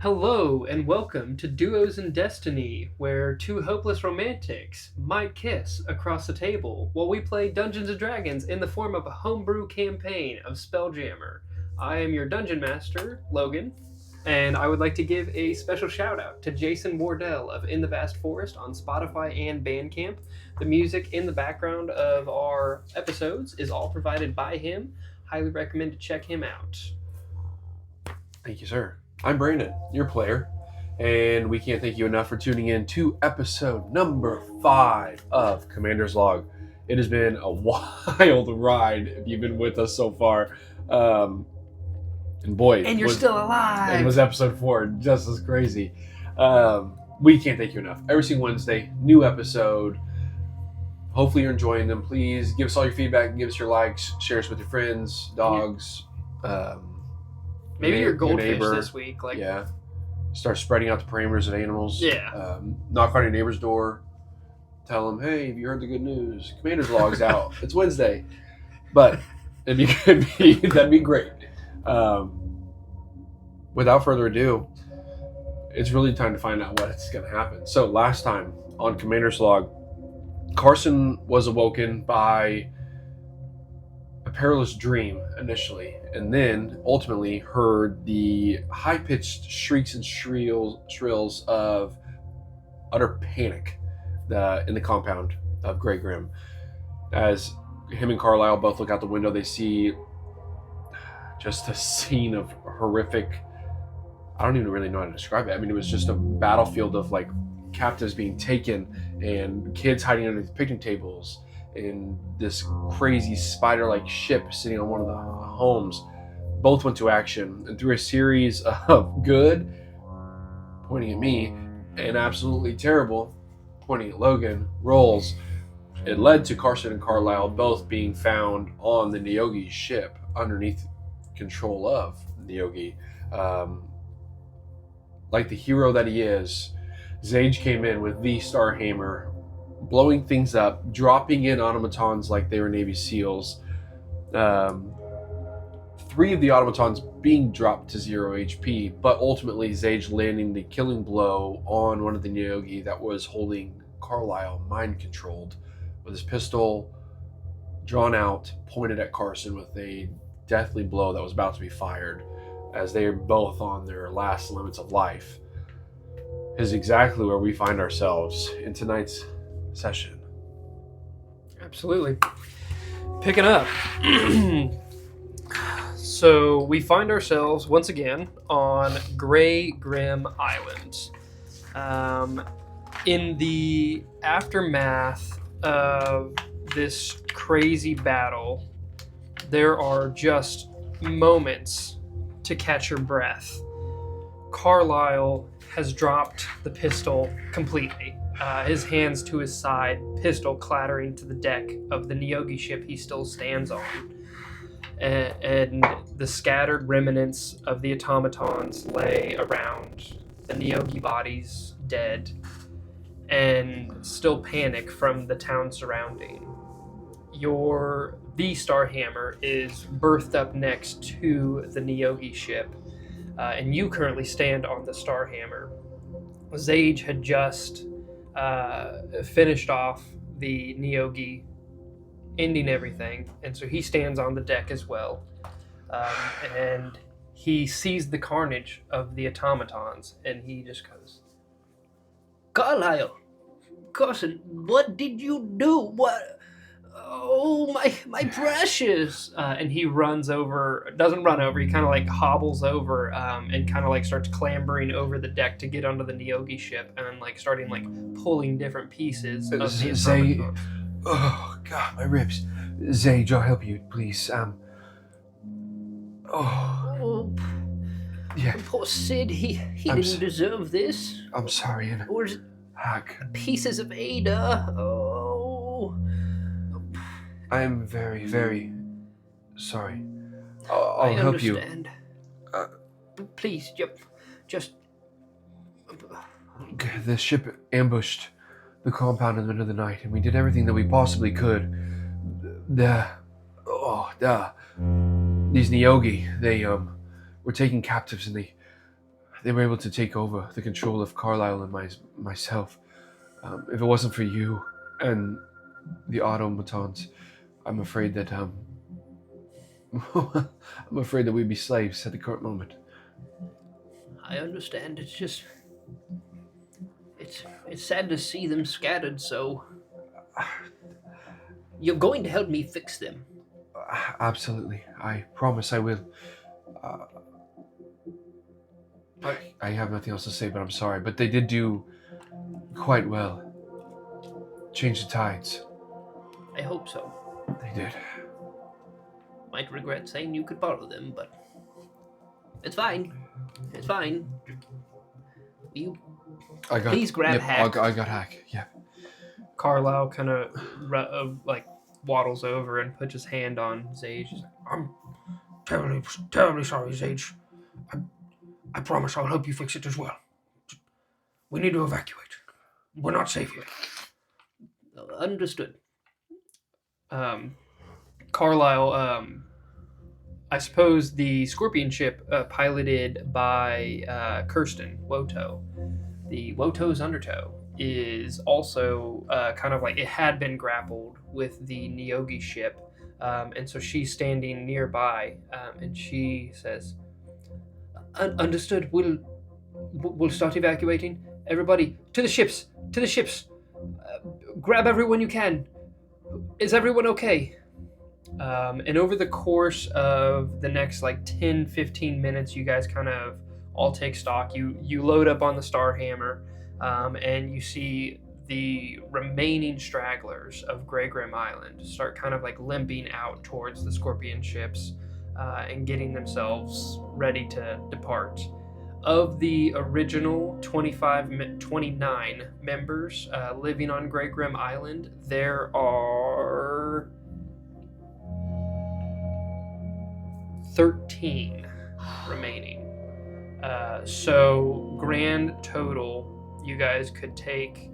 Hello and welcome to Duos in Destiny, where two hopeless romantics might kiss across the table while we play Dungeons and Dragons in the form of a homebrew campaign of Spelljammer. I am your dungeon master, Logan, and I would like to give a special shout out to Jason Wardell of In the Vast Forest on Spotify and Bandcamp. The music in the background of our episodes is all provided by him. Highly recommend to check him out. Thank you, sir. I'm Brandon, your player, and we can't thank you enough for tuning in to episode number 5 of Commander's Log. It has been a wild ride if you've been with us so far. And boy, And you're still alive! It was episode 4, just as crazy. We can't thank you enough. Every single Wednesday, new episode. Hopefully you're enjoying them. Please give us all your feedback, give us your likes, share us with your friends, dogs, Maybe your goldfish neighbor, this week. Start spreading out the parameters of animals. Yeah. Knock on your neighbor's door. Tell them, hey, have you heard the good news? Commander's Log's out. It's Wednesday. But that'd be great. Without further ado, it's really time to find out what's going to happen. So last time on Commander's Log, Carson was awoken by a perilous dream initially, and then ultimately heard the high-pitched shrieks and shrills of utter panic in the compound of Grey Grim. As him and Carlisle both look out the window, they see just a scene of horrific, I don't even really know how to describe it. I mean, it was just a battlefield of like captives being taken and kids hiding under the picnic tables, and this crazy spider-like ship sitting on one of the homes. Both went to action, and through a series of good, pointing at me, and absolutely terrible, pointing at Logan, rolls, it led to Carson and Carlisle both being found on the Nyogi ship underneath control of Nyogi. Like the hero that he is, Zage came in with the Starhammer, blowing things up, dropping in automatons like they were Navy SEALs. 3 of the automatons being dropped to 0 HP, but ultimately Zage landing the killing blow on one of the Nyogi that was holding Carlisle mind-controlled, with his pistol drawn out, pointed at Carson with a deathly blow that was about to be fired, as they are both on their last limits of life. Is exactly where we find ourselves in tonight's session. Absolutely. Picking up. So we find ourselves once again on Grey Grim Island. In the aftermath of this crazy battle, there are just moments to catch your breath. Carlisle has dropped the pistol completely. His hands to his side, pistol clattering to the deck of the Nyogi ship he still stands on. And the scattered remnants of the automatons lay around the Nyogi bodies, dead, and still panic from the town surrounding. The Starhammer is berthed up next to the Nyogi ship, and you currently stand on the Starhammer. Zage had just finished off the Nyogi, ending everything, and so he stands on the deck as well, and he sees the carnage of the automatons, and he just goes, Carlisle, Carson, what did you do? What? Oh, my precious. And he runs over, doesn't run over, he kind of like hobbles over and kind of like starts clambering over the deck to get onto the Nyogi ship, and then like starting like pulling different pieces of the automatons. Oh God, my ribs. Zage, I'll help you, please. Oh, Yeah, poor Sid, he didn't deserve this. I'm sorry. And Or is it Hack, pieces of Ada? Oh. I am very, very sorry. I'll I help you. understand. Please, just... The ship ambushed the compound in the middle of the night, and we did everything that we possibly could. These Nyogi, they were taken captives, and they were able to take over the control of Carlisle and myself. If it wasn't for you and the automatons, I'm afraid that I'm afraid that we'd be slaves at the current moment. I understand. It's just it's sad to see them scattered. So you're going to help me fix them. Absolutely, I promise I will. Uh, I have nothing else to say, but I'm sorry. But they did do quite well. Change the tides. I hope so. They did. Might regret saying you could borrow them, but it's fine. It's fine. You please grab Hack. I got Hack. Yeah. Carlisle kind of like waddles over and puts his hand on Zage. He's like, I'm terribly, terribly sorry, Sage. I promise I'll help you fix it as well. We need to evacuate. We're not safe here. Understood. Carlisle, I suppose the Scorpion ship piloted by Kirsten Woto. The Woto's Undertow is also kind of like it had been grappled with the Nyogi ship, and so she's standing nearby, and she says, "Understood. We'll start evacuating. Everybody to the ships. To the ships. Grab everyone you can. Is everyone okay?" And over the course of the next like 10-15 minutes, you guys kind of all take stock. You load up on the Starhammer, and you see the remaining stragglers of Grey Grim Island start kind of like limping out towards the Scorpion ships, and getting themselves ready to depart. Of the original 29 members living on Grey Grim Island, there are 13 remaining. So grand total, you guys could take.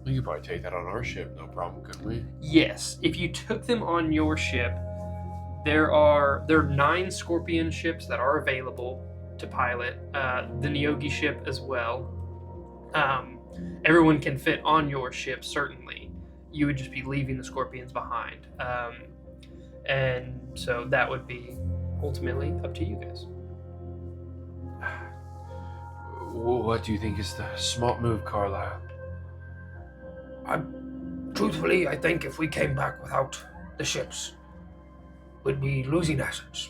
We could probably take that on our ship, no problem, couldn't we? Yes, if you took them on your ship, there are 9 Scorpion ships that are available to pilot. The Nyogi ship as well. Everyone can fit on your ship, certainly. You would just be leaving the Scorpions behind. And so that would be ultimately up to you guys. What do you think is the smart move, Carlisle? Truthfully, I think if we came back without the ships, we'd be losing assets.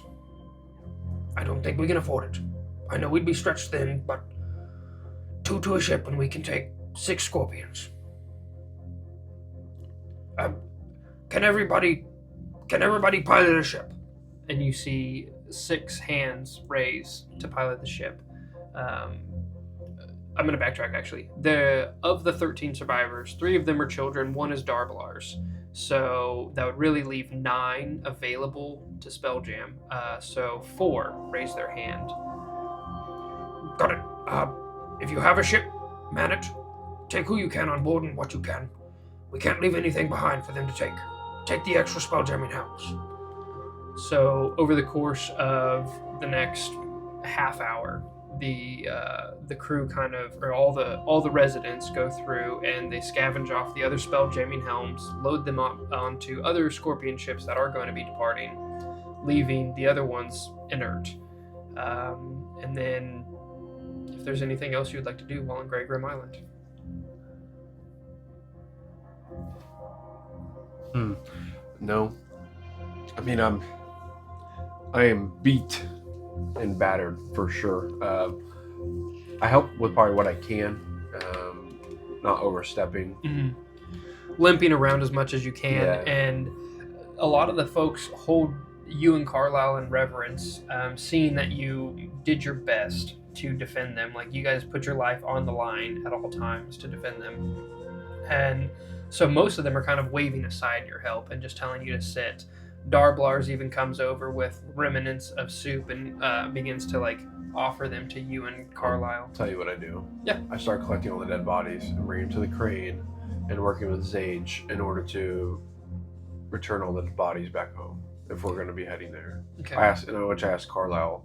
I don't think we can afford it. I know we'd be stretched thin, but 2 to a ship and we can take 6 Scorpions. Can everybody pilot a ship? And you see 6 hands raised to pilot the ship. I'm going to backtrack, actually. Of the 13 survivors, 3 of them are children, 1 is Darblar's. So that would really leave 9 available to Spelljam. So 4 raise their hand. Got it. If you have a ship, man it. Take who you can on board and what you can. We can't leave anything behind for them to take. Take the extra Spelljamming helms. So over the course of the next half hour, the crew kind of, or all the residents go through and they scavenge off the other Spelljamming helms, load them up onto other Scorpion ships that are going to be departing, leaving the other ones inert. And then, if there's anything else you'd like to do while on Grey Grim Island. No. I mean, I am beat and battered for sure. I help with probably what I can, not overstepping. Mm-hmm. Limping around as much as you can, Yeah. And a lot of the folks hold you and Carlisle in reverence, seeing that you did your best to defend them. Like, you guys put your life on the line at all times to defend them. And so most of them are kind of waving aside your help and just telling you to sit. Darblars even comes over with remnants of soup and begins to like offer them to you and Carlisle. Tell you what I do. Yeah. I start collecting all the dead bodies and bringing them to the crane and working with Zage in order to return all the bodies back home if we're going to be heading there. Okay. I asked Carlisle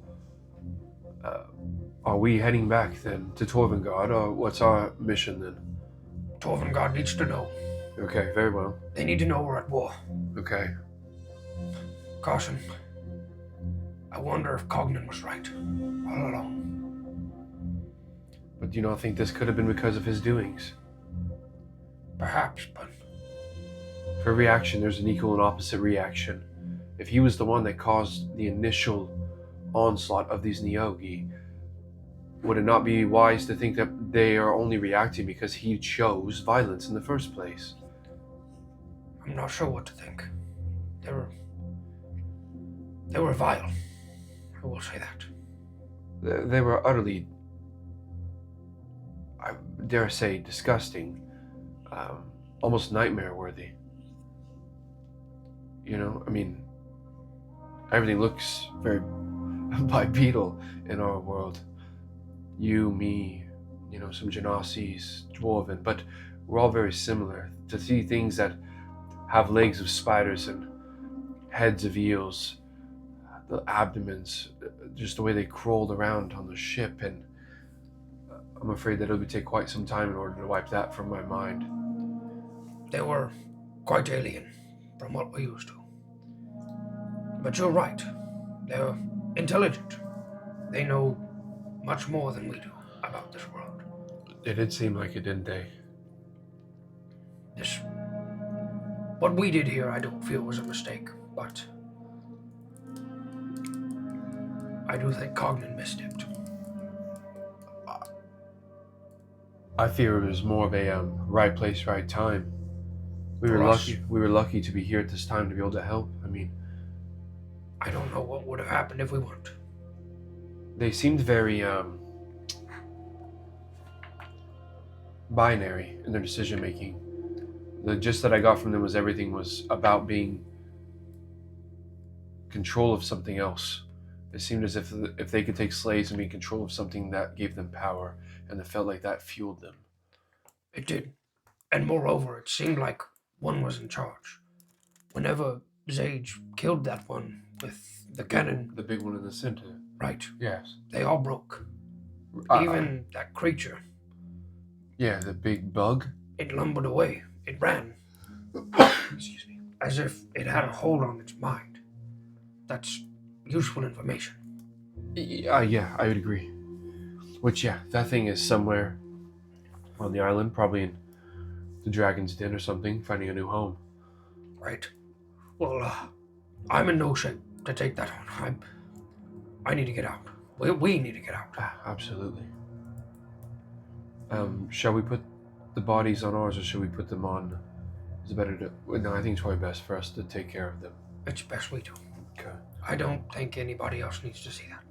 Are we heading back then to Torvengard, or what's our mission then? Torvengard needs to know. Okay, very well. They need to know we're at war. Okay. Carson, I wonder if Cognan was right all along. But do you not think this could have been because of his doings? Perhaps, but For every action, there's an equal and opposite reaction. If he was the one that caused the initial onslaught of these Neogi, would it not be wise to think that they are only reacting because he chose violence in the first place? I'm not sure what to think. They were vile. I will say that. They were utterly, I dare say, disgusting, almost nightmare-worthy. You know, I mean, everything looks very bipedal in our world. You, me, you know, some Genasis, Dwarven, but we're all very similar. To see things that have legs of spiders and heads of eels, the abdomens, just the way they crawled around on the ship, and I'm afraid that it would take quite some time in order to wipe that from my mind. They were quite alien from what we're used to. But you're right. They're intelligent. They know much more than we do about this world. It did seem like it, didn't they? What we did here, I don't feel was a mistake, but I do think Cognan misstepped. I fear it was more of a right place, right time. We were lucky. We were lucky to be here at this time to be able to help. I mean, I don't know what would have happened if we weren't. they seemed very binary in their decision making. The gist that I got from them was everything was about being control of something else. It seemed as if they could take slaves and be in control of something that gave them power, and it felt like that fueled them. It did. And moreover, it seemed like one was in charge. Whenever Zage killed that one with the cannon, The big one in the center. right, Yes. they all broke. Even that creature, Yeah, the big bug. it lumbered away. It ran. Excuse me. As if it had a hold on its mind. That's useful information. Yeah, I would agree. Which, yeah, that thing is somewhere on the island, probably in the Dragon's Den or something, finding a new home. Right. Well, I'm in no shape to take that on. I need to get out. We need to get out. Absolutely. Shall we put the bodies on ours, or should we put them on? Is it better to? No, I think it's probably best for us to take care of them. It's best we do. Okay. I don't think anybody else needs to see that.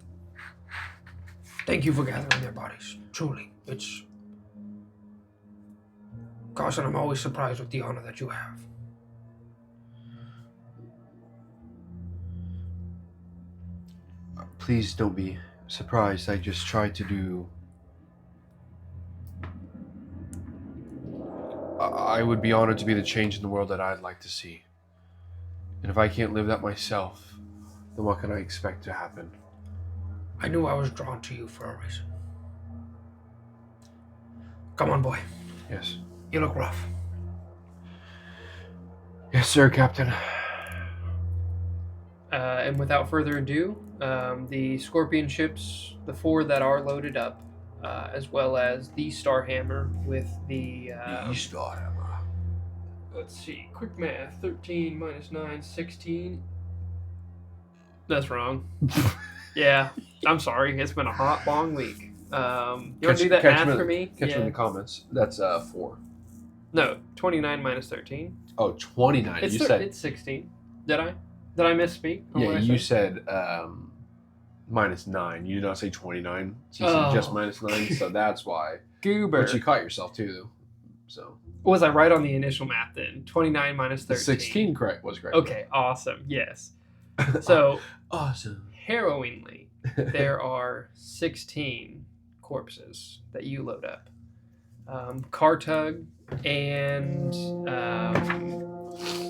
Thank you for gathering their bodies. Truly, it's... Carson, I'm always surprised with the honor that you have. Please don't be surprised. I just tried to do. I would be honored to be the change in the world that I'd like to see. And if I can't live that myself, then what can I expect to happen? I knew I was drawn to you for a reason. Come on, boy. Yes. You look rough. Yes, sir, Captain. And without further ado, the Scorpion ships, the 4 that are loaded up, as well as the Starhammer with the... Starhammer. Let's see, quick math. 13 minus 9, 16. That's wrong. Yeah, I'm sorry. It's been a hot, long week. You want to do that math for me? Catch me in the comments. That's 4. No, 29 minus 13. Oh, 29. It's You said... It's 16. Did I? Did I misspeak? on Yeah, what I you said? said minus 9. You did not say 29. So you said just minus 9, so that's why. Goober. But you caught yourself too, though. So Was I right on the initial math then? 29 minus 13. the 16 correct was correct. Okay, awesome. Yes. So, awesome. harrowingly, there are 16 corpses that you load up. Kartug and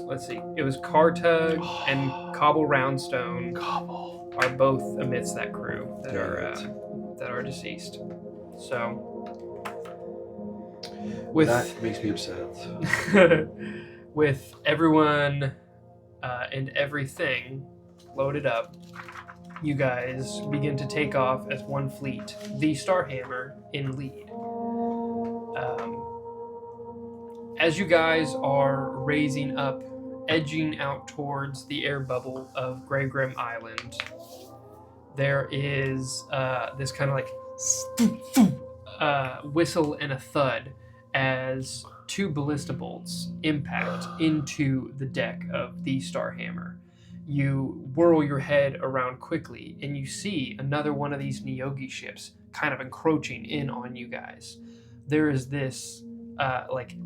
let's see, it was Kartug and Cobble Roundstone Cobble are both amidst that crew that Dang are it. that are deceased. So, with That makes me upset. with everyone and everything loaded up, you guys begin to take off as one fleet, the Starhammer in lead. As you guys are raising up, edging out towards the air bubble of Grey Grim Island, there is this kind of like whistle and a thud as two ballista bolts impact into the deck of the Starhammer. You whirl your head around quickly, and you see another one of these Nyogi ships kind of encroaching in on you guys. There is this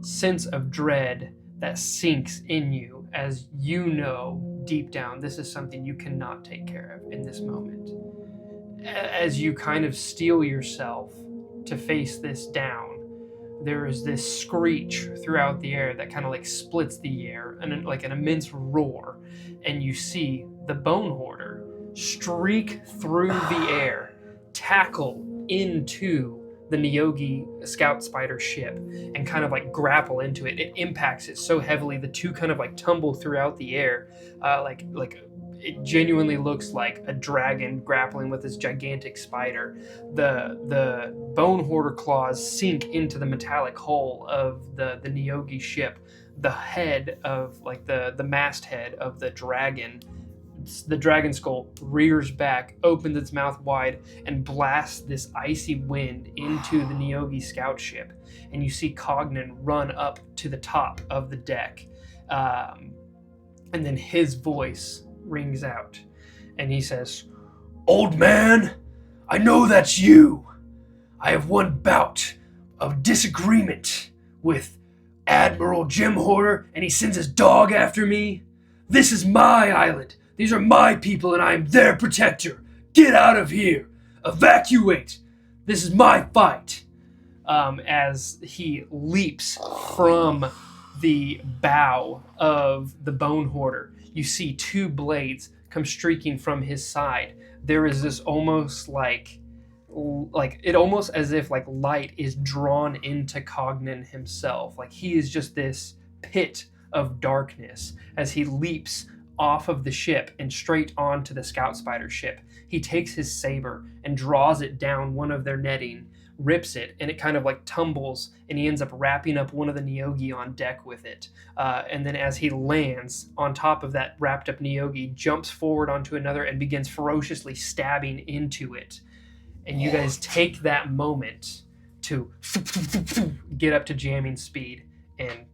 sense of dread that sinks in you as you know deep down this is something you cannot take care of in this moment. As you kind of steel yourself to face this down, there is this screech throughout the air that kind of like splits the air and like an immense roar, and you see the Bone Hoarder streak through the air, tackle into the Nyogi scout spider ship, and kind of like grapple into it. It impacts it so heavily the two kind of like tumble throughout the air, like it genuinely looks like a dragon grappling with this gigantic spider. The Bone Hoarder claws sink into the metallic hull of the Nyogi ship. The head of like the masthead of the dragon skull rears back, opens its mouth wide, and blasts this icy wind into the Nyogi scout ship. And you see Cognan run up to the top of the deck. And then his voice rings out, and he says, "Old man, I know that's you. I have one bout of disagreement with Admiral Jim Hoarder, and he sends his dog after me. This is my island. These are my people, and I am their protector. Get out of here. Evacuate. This is my fight." As he leaps from the bow of the Bone Hoarder, you see two blades come streaking from his side. There is this almost like it almost as if like light is drawn into Cognan himself. Like he is just this pit of darkness as he leaps off of the ship and straight onto the scout spider ship. He takes his saber and draws it down one of their netting, rips it, and it kind of like tumbles, and he ends up wrapping up one of the Nyogi on deck with it. And then as he lands on top of that wrapped up Nyogi, jumps forward onto another and begins ferociously stabbing into it. And you guys take that moment to get up to jamming speed and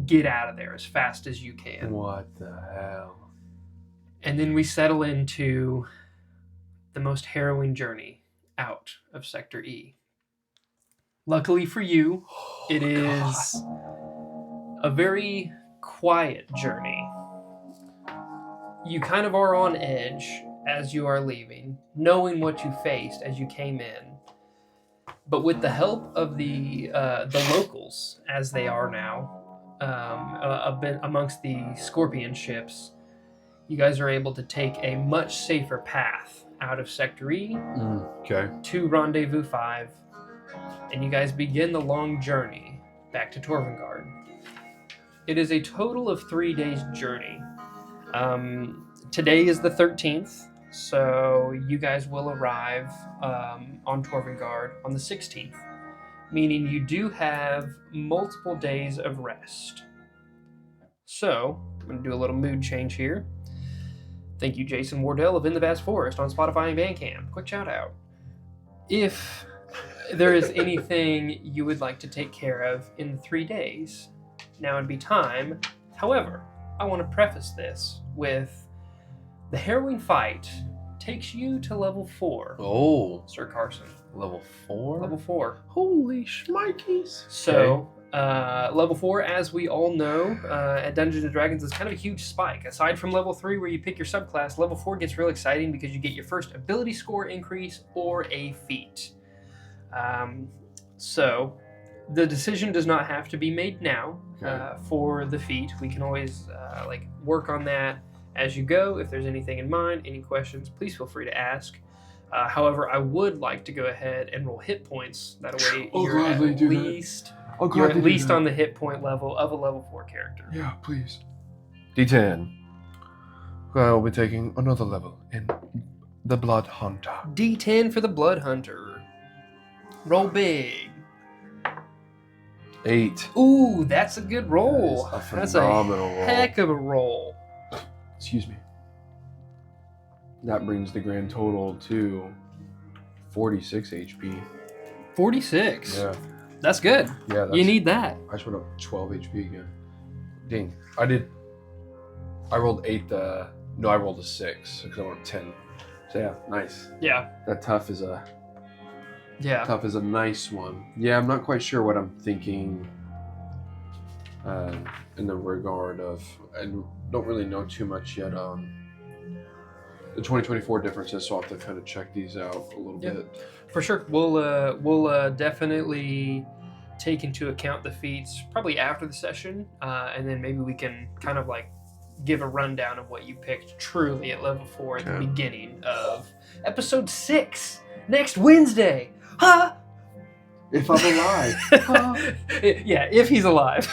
get out of there as fast as you can. What the hell? And then we settle into the most harrowing journey out of Sector E. Luckily for you, it is a very quiet journey. You kind of are on edge as you are leaving, knowing what you faced as you came in. But with the help of the locals, as they are now, a bit amongst the Scorpion ships, you guys are able to take a much safer path out of Sector E to Rendezvous 5, and you guys begin the long journey back to Torvengard. It is a total of 3 days journey. Today is the 13th, so you guys will arrive on Torvengard on the 16th, meaning you do have multiple days of rest. So, I'm going to do a little mood change here. Thank you, Jason Wardell of In the Vast Forest on Spotify and Bandcamp. Quick shout out. If there is anything you would like to take care of in the 3 days, now would be time. However, I want to preface this with the harrowing fight takes you to level 4. Oh, Sir Carson. level 4? Level 4. Holy shmikeys. So, level 4, as we all know, at Dungeons & Dragons is kind of a huge spike. Aside from level 3 where you pick your subclass, level 4 gets real exciting because you get your first ability score increase or a feat. So, the decision does not have to be made now for the feat. We can always work on that as you go. If there's anything in mind, any questions, please feel free to ask. However, I would like to go ahead and roll hit points. That way, I'll you're gladly at do that. least I'll you're gladly at do least that. on the hit point level of a level 4 character. Yeah, please. D10. I will be taking another level in the Blood Hunter. D10 for the Blood Hunter. Roll big. 8. Ooh, that's a good roll. That is a That's phenomenal a roll. heck of a roll. Excuse me. That brings the grand total to 46 HP. 46. Yeah. That's good. Yeah, that's, You need that. I just went up 12 HP again. Dang. I rolled 8. I rolled a 6 because I went 10. So yeah, nice. Yeah. That tough is a nice one. Yeah, I'm not quite sure what I'm thinking in the regard of, I don't really know too much yet on the 2024 differences, so I'll have to kind of check these out a little bit. For sure. We'll definitely take into account the feats probably after the session, and then maybe we can kind of like give a rundown of what you picked truly at level 4 at the beginning of episode 6 next Wednesday. Huh? If I'm alive. Yeah, if he's alive.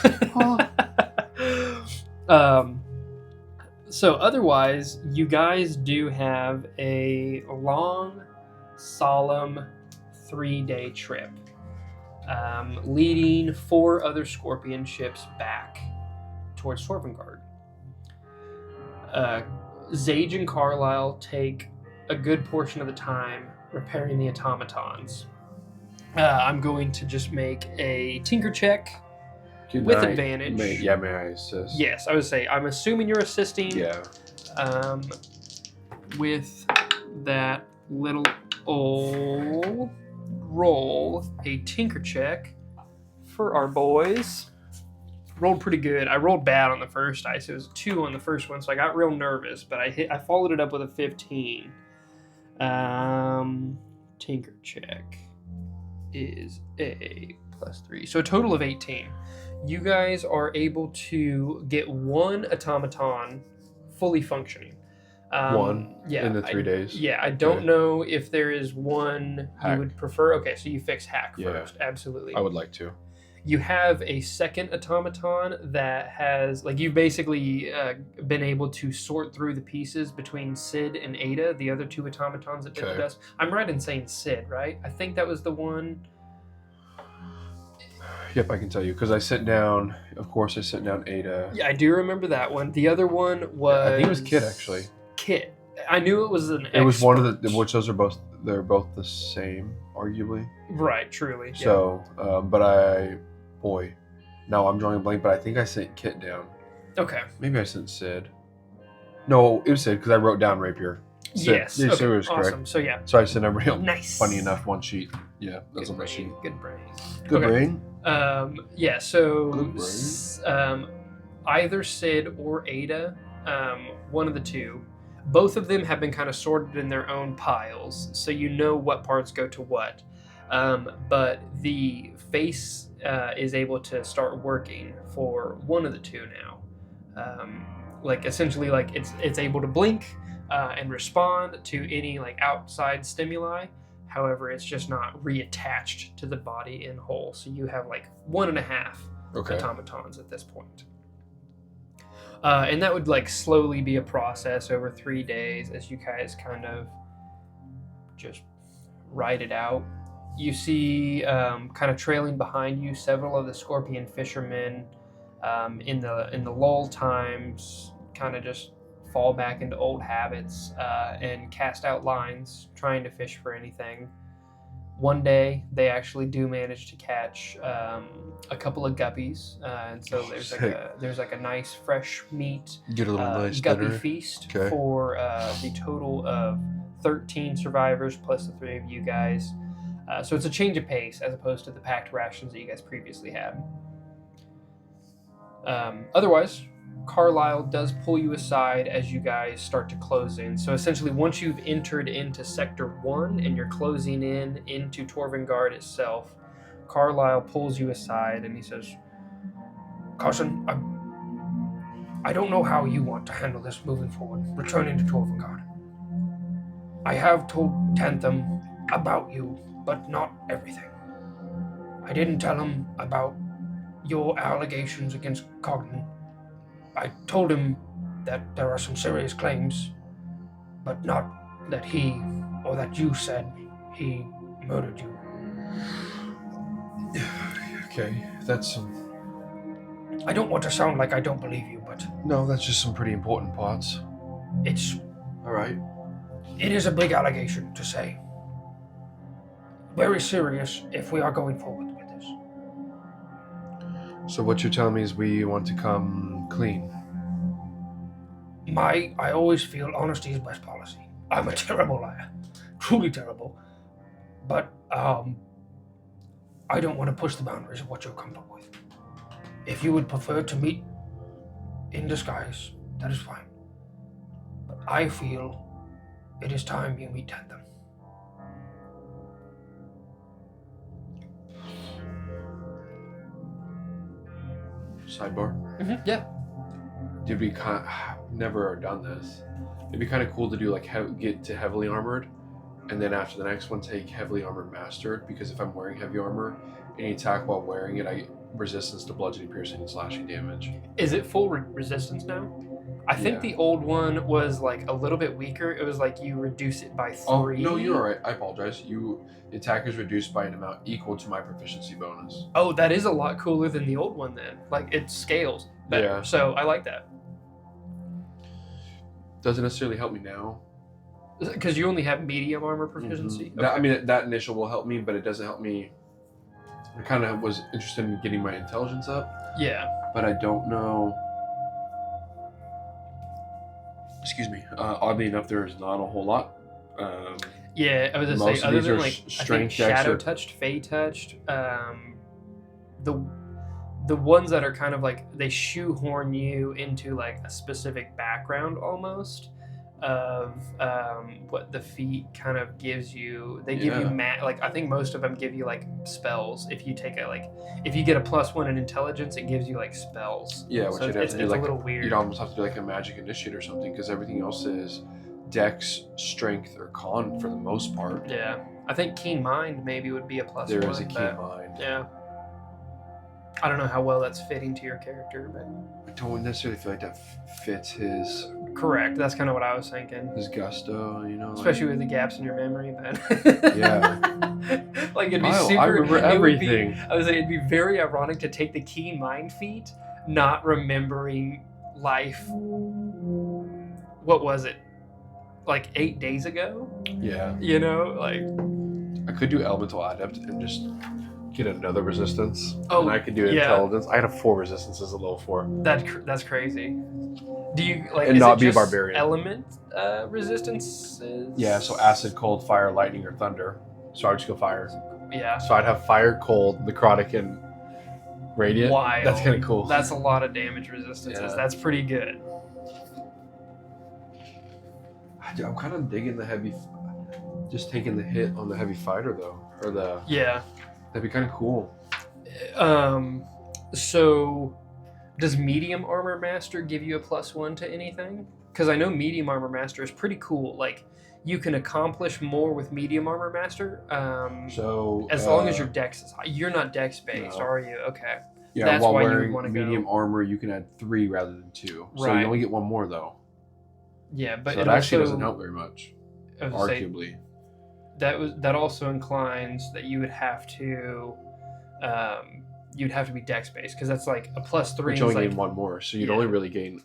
So otherwise, you guys do have a long, solemn 3-day trip, leading 4 other Scorpion ships back towards Torvengard. Zage and Carlisle take a good portion of the time repairing the automatons. I'm going to just make a tinker check with advantage. May I assist? Yes, I would say I'm assuming you're assisting. Yeah. With that little old roll, a tinker check for our boys. Rolled pretty good. I rolled bad on the first dice. It was a 2 on the first one, so I got real nervous, but I followed it up with a 15. Tinker check is a +3. So a total of 18. You guys are able to get 1 automaton fully functioning. One in the 3 days. Yeah, I don't know if there is one Hack. you would prefer. Okay, so you fix hack Yeah. first. Absolutely. I would like to. You have a second automaton that has, like, you've basically been able to sort through the pieces between Sid and Ada, the other 2 automatons that did the Okay. dust. I'm right in saying Sid, right? I think that was the one. Yep, I can tell you because I sent down. Of course, I sent down Ada. Yeah, I do remember that one. The other one was. I think it was Kit actually. Kit. I knew it was an. It was one of expert. the which those are both. They're both the same, arguably. Right. Truly. Yeah. So, now I'm drawing a blank. But I think I sent Kit down. Okay. Maybe I sent Sid. No, it was Sid because I wrote down Rapier. Sid. Yes. Yeah, Okay. Sid was Awesome. correct. So yeah. So I sent everybody else. Nice. Funny enough, one sheet. Yeah, that's Good on my sheet. brain. Good brain. Good Okay. brain. Yeah, so Good brain. either Sid or Ada, one of the two, both of them have been kind of sorted in their own piles, so you know what parts go to what. But the face is able to start working for one of the two now. Essentially, it's able to blink and respond to any like outside stimuli. However, it's just not reattached to the body in whole. So you have like 1.5 automatons at this point. And that would like slowly be a process over 3 days as you guys kind of just ride it out. You see kind of trailing behind you several of the Scorpion fishermen in the lull times kind of just fall back into old habits and cast out lines trying to fish for anything. One day they actually do manage to catch a couple of guppies, and so there's like a nice fresh meat Get a little nice guppy dinner. feast Okay. for the total of 13 survivors plus the 3 of you guys. So it's a change of pace as opposed to the packed rations that you guys previously had. Otherwise, Carlisle does pull you aside as you guys start to close in. So essentially, once you've entered into Sector 1 and you're closing in into Torvengard itself, Carlisle pulls you aside and he says, Carson, I don't know how you want to handle this moving forward, returning to Torvengard. I have told Tantham about you, but not everything. I didn't tell him about your allegations against Cogden. I told him that there are some serious claims, but not that he or that you said he murdered you. Okay, that's some. I don't want to sound like I don't believe you, but No, that's just some pretty important parts. it All right. is a big allegation to say. Very serious if we are going forward with this. So what you're telling me is we want to come clean. I always feel honesty is best policy. I'm a terrible liar. Truly terrible. But I don't want to push the boundaries of what you're comfortable with. If you would prefer to meet in disguise, that is fine. But I feel it is time you meet Tantham. Sidebar. Yeah. Did we never done this? It'd be kind of cool to do like get to heavily armored, and then after the next one take heavily armored mastered. Because if I'm wearing heavy armor, any attack while wearing it, I get resistance to bludgeoning, piercing, and slashing damage. Is it full resistance now? I think Yeah. the old one was like a little bit weaker. It was like you reduce it by 3. Oh no, you're alright. I apologize. The attack is reduced by an amount equal to my proficiency bonus. Oh, that is a lot cooler than the old one then. Like it scales better. Yeah. So I like that. Doesn't necessarily help me now. Because you only have medium armor proficiency. Mhm. I mean, that initial will help me, but it doesn't help me. I kind of was interested in getting my intelligence up, Yeah. but I don't know. Excuse me. Oddly enough, there is not a whole lot. Yeah, I was gonna Most say of other these than are like I think strength shadow checks touched, fey touched, the ones that are kind of like they shoehorn you into like a specific background almost of what the feat kind of gives you. They give you like I think most of them give you like spells. If you take if you get a +1 in intelligence, it gives you like spells. Yeah, which so you'd have it's to do a like little weird. you'd almost have to do like a magic initiate or something, because everything else is dex, strength, or con for the most part. Yeah, I think keen mind maybe would be a +1. There is a keen but, mind. Yeah. I don't know how well that's fitting to your character, but I don't necessarily feel like that fits his correct. That's kind of what I was thinking. gusto, you know. Especially with the gaps in your memory, but Yeah. like it'd be I super. remember everything. I was saying it'd be very ironic to take the keen mind feat, not remembering life. What was it? Like 8 days ago? Yeah. You know, like I could do elemental adept and just get another resistance. Oh, and I could do yeah. intelligence. I had a 4 resistances at level 4. that's crazy. Do you like And is not it be a just barbarian. element resistances? Yeah, so acid, cold, fire, lightning, or thunder. So I would just go fire. Yeah. So I'd have fire, cold, necrotic, and radiant. Wild. That's kind of cool. That's a lot of damage resistances. Yeah. That's pretty good. I'm kind of digging the heavy, just taking the hit on the heavy fighter though, or the. Yeah. That'd be kind of cool. So does medium armor master give you a +1 to anything? Because I know medium armor master is pretty cool. Like you can accomplish more with medium armor master. So as long as your dex is high. You're not dex based, No. are you? Okay. yeah, that's while why you would wearing wanna go- medium armor, you can add 3 rather than 2. So Right. you only get 1 more though. Yeah, but So it it actually also, doesn't help very much, I was gonna say, arguably. that also inclines that you would have to you'd have to be dex based because that's like a +3 But is you only like gain 1 more, so you'd Yeah. only really gain.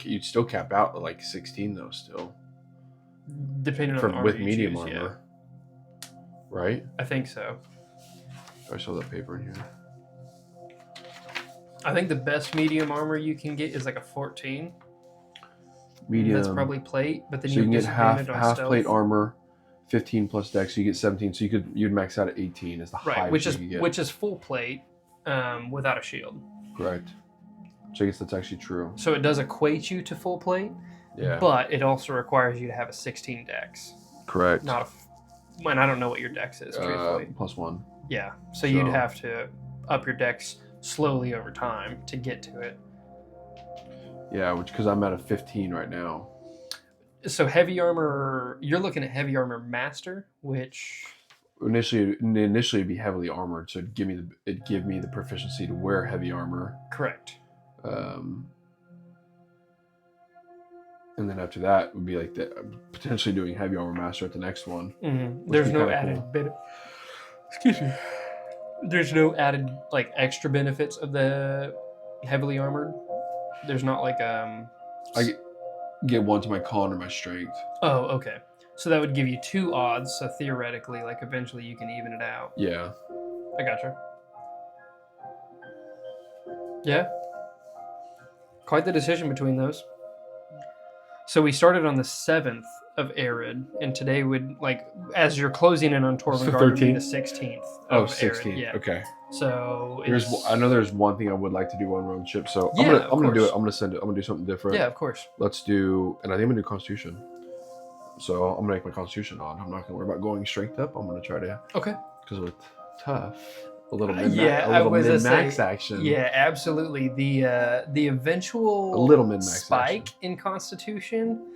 You'd still cap out at like 16 though, still depending on the armor with you medium choose, armor, right? Yeah, I think so. I saw that paper in here. I think the best medium armor you can get is like a 14. Medium. That's probably plate, but then So you can get disadvantage on half stealth. plate armor, 15 plus dex, so you get 17. So you'd max out at 18 is the Right, highest which you is could get. which is full plate without a shield. Correct. So I guess that's actually true. So it does equate you to full plate, Yeah. but it also requires you to have a 16 dex. Correct. Not a and I don't know what your dex is, truthfully. +1. Yeah, so you'd So- have to up your dex slowly over time to get to it. Yeah, which because I'm at a 15 right now. So heavy armor, you're looking at heavy armor master, which Initially it'd be heavily armored, so it'd give me the proficiency to wear heavy armor. correct. And then after that would be like potentially doing heavy armor master at the next one. Mm-hmm. There's no added Excuse me. There's no added like extra benefits of the heavily armored. There's not like I get one to my con or my strength. Oh, okay. So that would give you 2 odds. So theoretically, like eventually you can even it out. Yeah. I gotcha. Yeah. Quite the decision between those. So we started on the 7th of Arid, and today would, like, as you're closing in on Torvald Garden, would be the 16th. Oh, of 16th. Arid. Yeah. Okay. So I know there's one thing I would like to do on road ship, so Yeah, I'm gonna do it. course. I'm gonna send it. I'm gonna do something different. Yeah, of course. Let's do, and I think I'm gonna do Constitution. So I'm gonna make my Constitution on. I'm not gonna worry about going strength up. I'm gonna try to. Okay. Because with tough, a little min-max action. Yeah, absolutely. The eventual A little min-max spike action. in Constitution,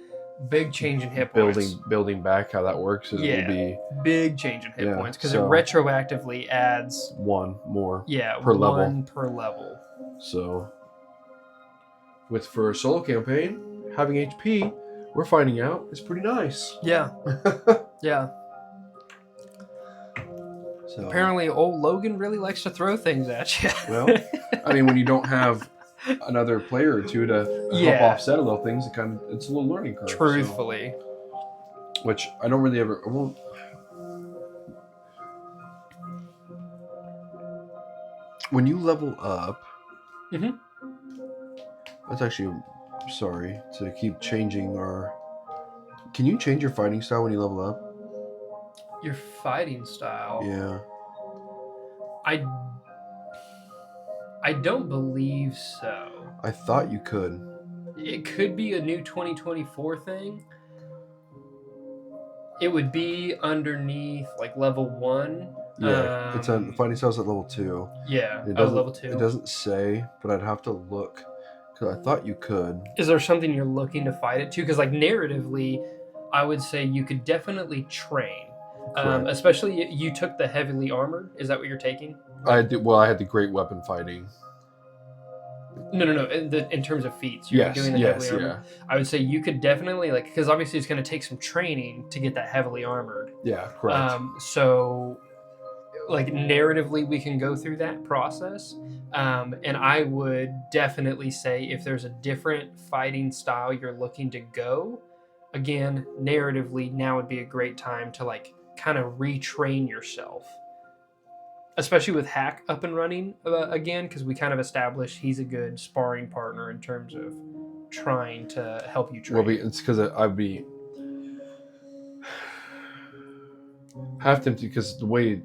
big change in hit points. Building back how that works is Yeah. will be Big change in hit points because so- it retroactively adds one more. Yeah, per level. 1 per level. So for a solo campaign, having HP, we're finding out is pretty nice. Yeah, yeah. So Apparently, old Logan really likes to throw things at you. Well, I mean, when you don't have another player or two to Yeah. help offset a little things, it's a little learning curve. Truthfully. So, which I don't really ever. I won't. When you level up, Mhm. that's actually. Sorry to keep changing our. Can you change your fighting style when you level up? Your fighting style. Yeah. I don't believe so. I thought you could. It could be a new 2024 thing. It would be underneath like level 1. Yeah, it's on fighting styles at level 2. Yeah, It level doesn't. 2. It doesn't say, but I'd have to look because I thought you could. Is there something you're looking to fight it to? Because like narratively, I would say you could definitely train. Correct. Especially you took the heavily armored. Is that what you're taking? I did. Well, I had the great weapon fighting. No. In terms of feats, you're doing the heavily armored. I would say you could definitely because obviously it's going to take some training to get that heavily armored. Yeah, correct. So narratively, we can go through that process. And I would definitely say if there's a different fighting style you're looking to go, again, narratively, now would be a great time to kind of retrain yourself. Especially with Hack up and running again, because we kind of established he's a good sparring partner in terms of trying to help you train. Well, it's because I'd be half tempted because the way,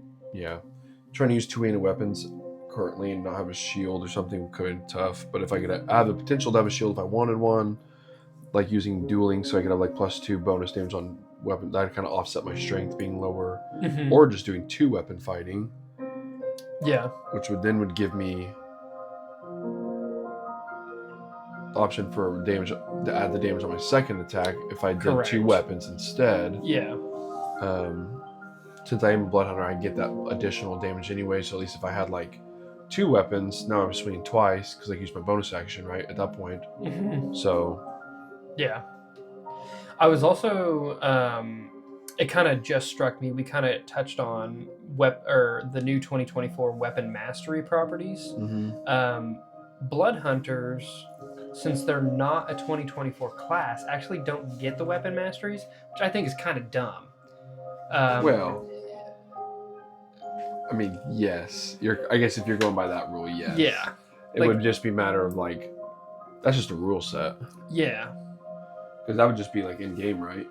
trying to use two-handed weapons currently and not have a shield or something could be tough. But if I have the potential to have a shield if I wanted one, like using dueling, so I could have +2 bonus damage on weapon, that kind of offset my strength being lower, or just doing 2 weapon fighting. Yeah. Which would give me option for damage to add the damage on my second attack if I did Correct. 2 weapons instead. Yeah. Since I am a blood hunter, I get that additional damage anyway. So at least if I had 2 weapons, now I'm swinging twice because I used my bonus action right at that point. So yeah. I was also it kind of just struck me. We kind of touched on the new 2024 weapon mastery properties. Blood hunters, since they're not a 2024 class, actually don't get the weapon masteries, which I think is kind of dumb. Well, I mean, yes. I guess if you're going by that rule, yes. Yeah. It would just be a matter of that's just a rule set. Yeah. Because that would just be in game, right?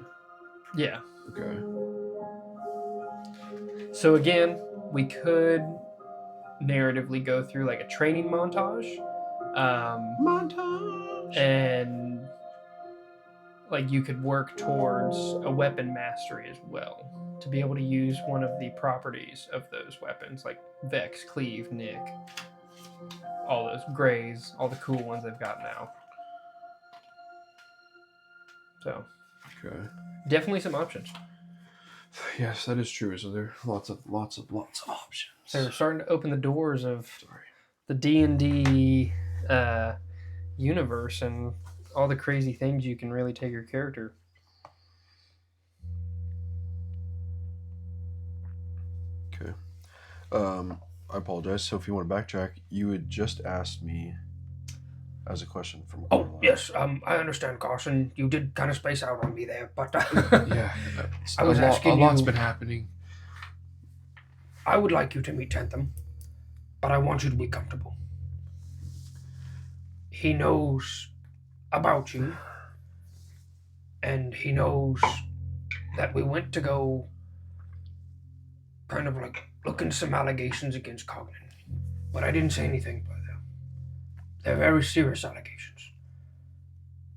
Yeah. Okay. So again, we could narratively go through a training montage. And you could work towards a weapon mastery as well to be able to use one of the properties of those weapons, like Vex, Cleave, Nick, all those Grays, all the cool ones they've got now. So Okay. Definitely some options. Yes, that is true. So there are lots of options. They're starting to open the doors of Sorry. the D&D universe and all the crazy things you can really take your character. Okay. I apologize. So if you want to backtrack, you had just asked me as a question from Oh, Carlisle. yes, I understand, Carson. You did kind of space out on me there, but Yeah. I was asking a lot's you- been happening. I would like you to meet Tentham, but I want you to be comfortable. He knows about you, and he knows that we went to go kind of like look into some allegations against Cognan. But I didn't say anything further. They're very serious allegations.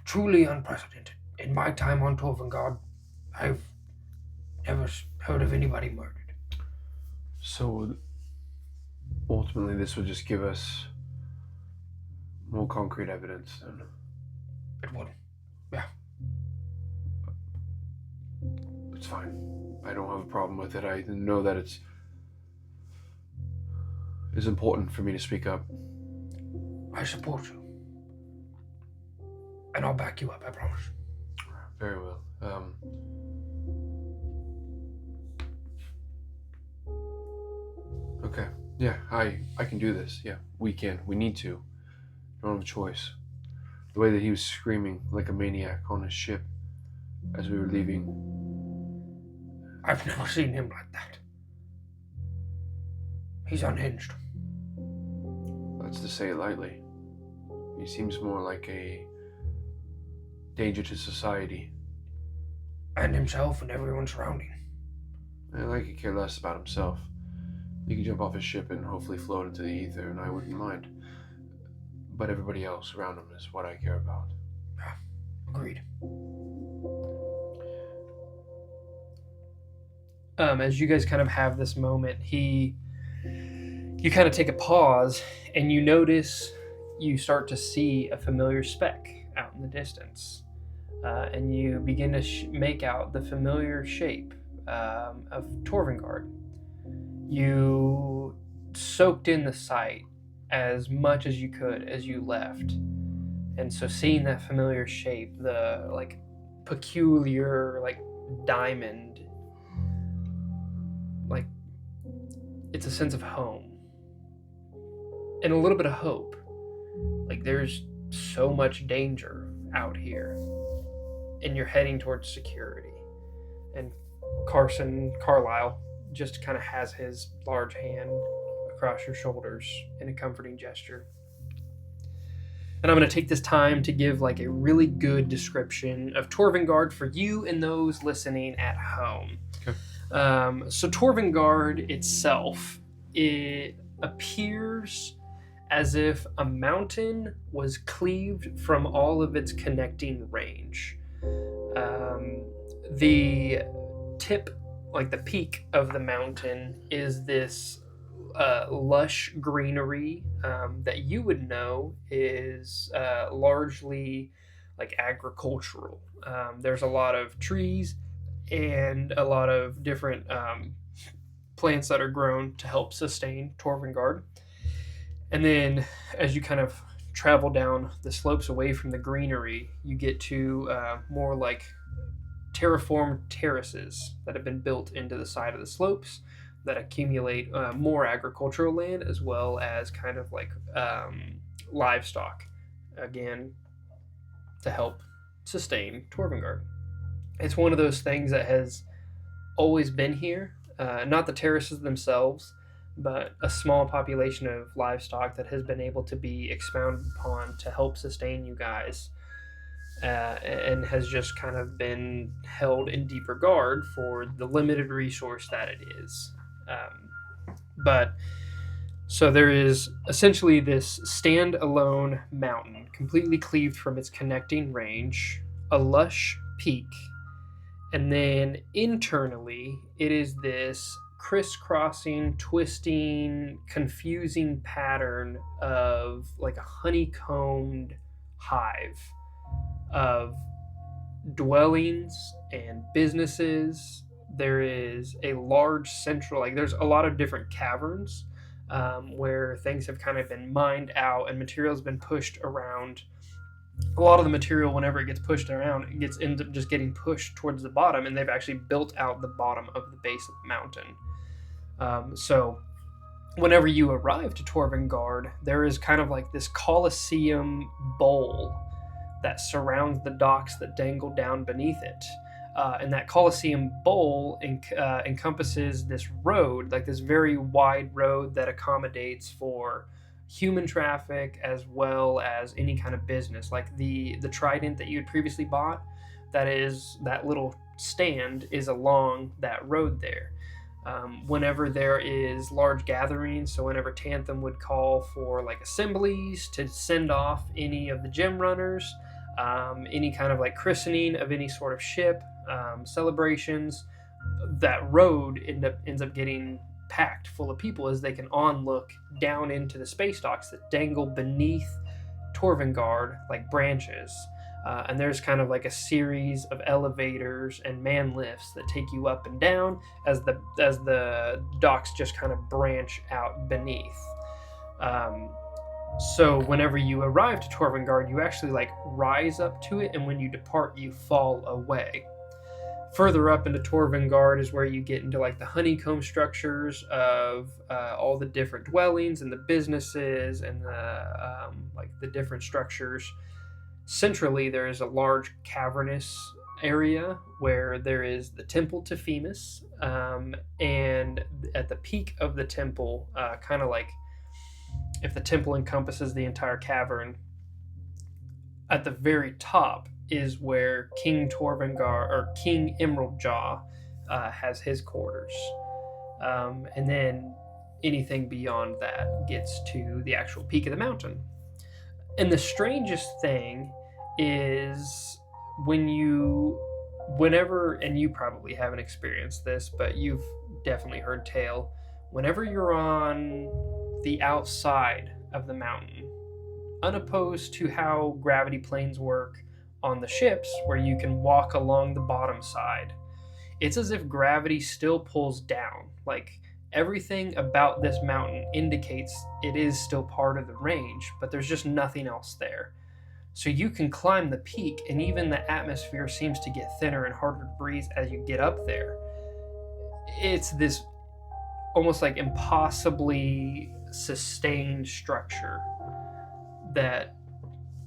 Truly unprecedented. In my time on Torvengard, I've never heard of anybody murdered. So ultimately, this would just give us more concrete evidence. Then. It would. It's fine. I don't have a problem with it. I know that it's important for me to speak up. I support you. And I'll back you up, I promise. Very well. Okay. Yeah, I can do this. Yeah, we can. We need to. Don't have a choice. The way that he was screaming like a maniac on his ship as we were leaving. I've never seen him like that. He's unhinged. That's to say it lightly. He seems more like a danger to society. And himself and everyone surrounding. And I could care less about himself. He could jump off his ship and hopefully float into the ether, and I wouldn't mind. But everybody else around him is what I care about. Agreed. As you guys kind of have this moment, you kind of take a pause and you notice you start to see a familiar speck out in the distance. And you begin to make out the familiar shape of Torvengard. You soaked in the sight as much as you could as you left. And so seeing that familiar shape, the like peculiar like diamond, like it's a sense of home and a little bit of hope. Like there's so much danger out here and you're heading towards security. And Carlisle just kind of has his large hand across your shoulders in a comforting gesture. And I'm going to take this time to give like a really good description of Torvengard for you and those listening at home. Okay. So Torvengard itself, it appears as if a mountain was cleaved from all of its connecting range. The tip, like the peak of the mountain, is this lush greenery that you would know is largely like agricultural. There's a lot of trees and a lot of different plants that are grown to help sustain Torvengard. And then as you kind of travel down the slopes away from the greenery, you get to more like terraformed terraces that have been built into the side of the slopes that accumulate more agricultural land as well as kind of like livestock, again, to help sustain Torvengard. It's one of those things that has always been here, not the terraces themselves, but a small population of livestock that has been able to be expounded upon to help sustain you guys, and has just kind of been held in deep regard for the limited resource that it is. But so there is essentially this standalone mountain, completely cleaved from its connecting range, a lush peak, and then internally it is this crisscrossing, twisting, confusing pattern of like a honeycombed hive of dwellings and businesses. There is a large central, like there's a lot of different caverns where things have kind of been mined out and materials been pushed around. A lot of the material, whenever it gets pushed around, it ends up just getting pushed towards the bottom, and they've actually built out the bottom of the base of the mountain. So whenever you arrive to Torvengard, there is kind of like this Colosseum bowl that surrounds the docks that dangle down beneath it. And that Colosseum bowl encompasses this road, like this very wide road that accommodates for human traffic as well as any kind of business. Like the trident that you had previously bought, that little stand is along that road there. Whenever there is large gatherings, so whenever Tantham would call for like assemblies to send off any of the gem runners, any kind of like christening of any sort of ship, celebrations, that road ends up getting packed full of people as they can look down into the space docks that dangle beneath Torvengard like branches. And there's kind of like a series of elevators and man lifts that take you up and down as the docks just kind of branch out beneath. So whenever you arrive to Torvengard, you actually like rise up to it, and when you depart, you fall away. Further up into Torvengard is where you get into like the honeycomb structures of all the different dwellings and the businesses and like the different structures. Centrally, there is a large cavernous area where there is the temple to Femus, and at the peak of the temple, kind of like if the temple encompasses the entire cavern, at the very top is where King Torvengar or King Emerald Jaw has his quarters, and then anything beyond that gets to the actual peak of the mountain. And the strangest thing is whenever, and you probably haven't experienced this, but you've definitely heard tale, whenever you're on the outside of the mountain, unopposed to how gravity planes work on the ships where you can walk along the bottom side, it's as if gravity still pulls down. Like everything about this mountain indicates it is still part of the range, but there's just nothing else there. So you can climb the peak, and even the atmosphere seems to get thinner and harder to breathe as you get up there. It's this almost like impossibly sustained structure that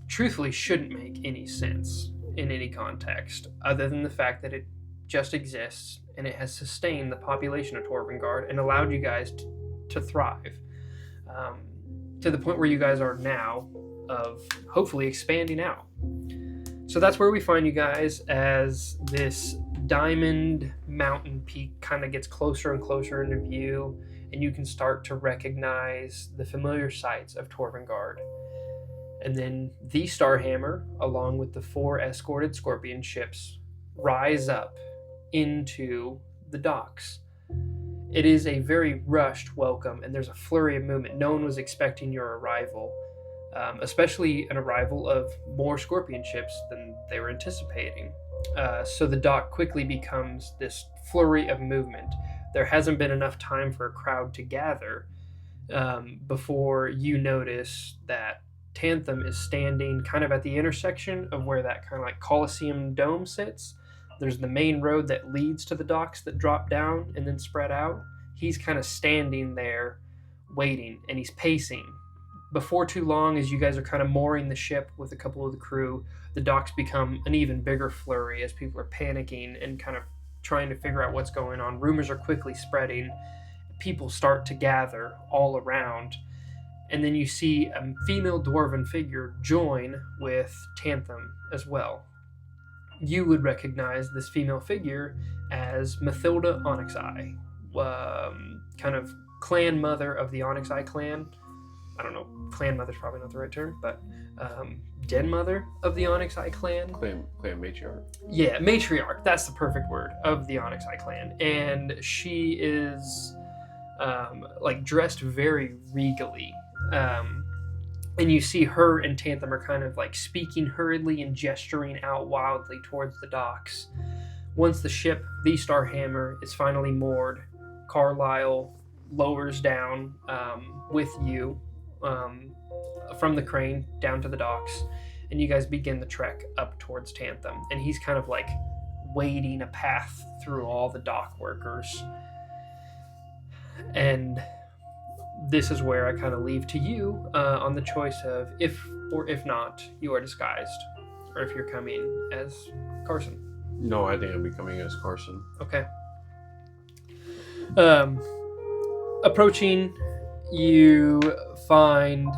truthfully shouldn't make any sense in any context other than the fact that it just exists and it has sustained the population of Torvengard and allowed you guys to thrive to the point where you guys are now, of hopefully expanding out. So that's where we find you guys as this diamond mountain peak kind of gets closer and closer into view, and you can start to recognize the familiar sights of Torvengard. And then the Starhammer, along with the 4 escorted Scorpion ships, rise up into the docks. It is a very rushed welcome, and there's a flurry of movement. No one was expecting your arrival, especially an arrival of more Scorpion ships than they were anticipating. So the dock quickly becomes this flurry of movement. There hasn't been enough time for a crowd to gather before you notice that Tantham is standing kind of at the intersection of where that kind of like Colosseum dome sits. There's the main road that leads to the docks that drop down and then spread out. He's kind of standing there waiting, and he's pacing. Before too long, as you guys are kind of mooring the ship with a couple of the crew, the docks become an even bigger flurry as people are panicking and kind of trying to figure out what's going on. Rumors are quickly spreading. People start to gather all around. And then you see a female dwarven figure join with Tantham as well. You would recognize this female figure as Mathilda Onyx Eye, kind of clan mother of the Onyx Eye clan. I don't know, clan mother's probably not the right term, but den mother of the Onyx Eye clan. Clan matriarch. Yeah, matriarch. That's the perfect word, of the Onyx Eye clan. And she is like dressed very regally. And you see her and Tantham are kind of like speaking hurriedly and gesturing out wildly towards the docks. Once the ship, the Starhammer, is finally moored, Carlisle lowers down with you from the crane down to the docks, and you guys begin the trek up towards Tantham. And he's kind of like wading a path through all the dock workers. And this is where I kind of leave to you on the choice of if or if not you are disguised, or if you're coming as Carson. No, I think I'm becoming as Carson. Okay. Approaching, you find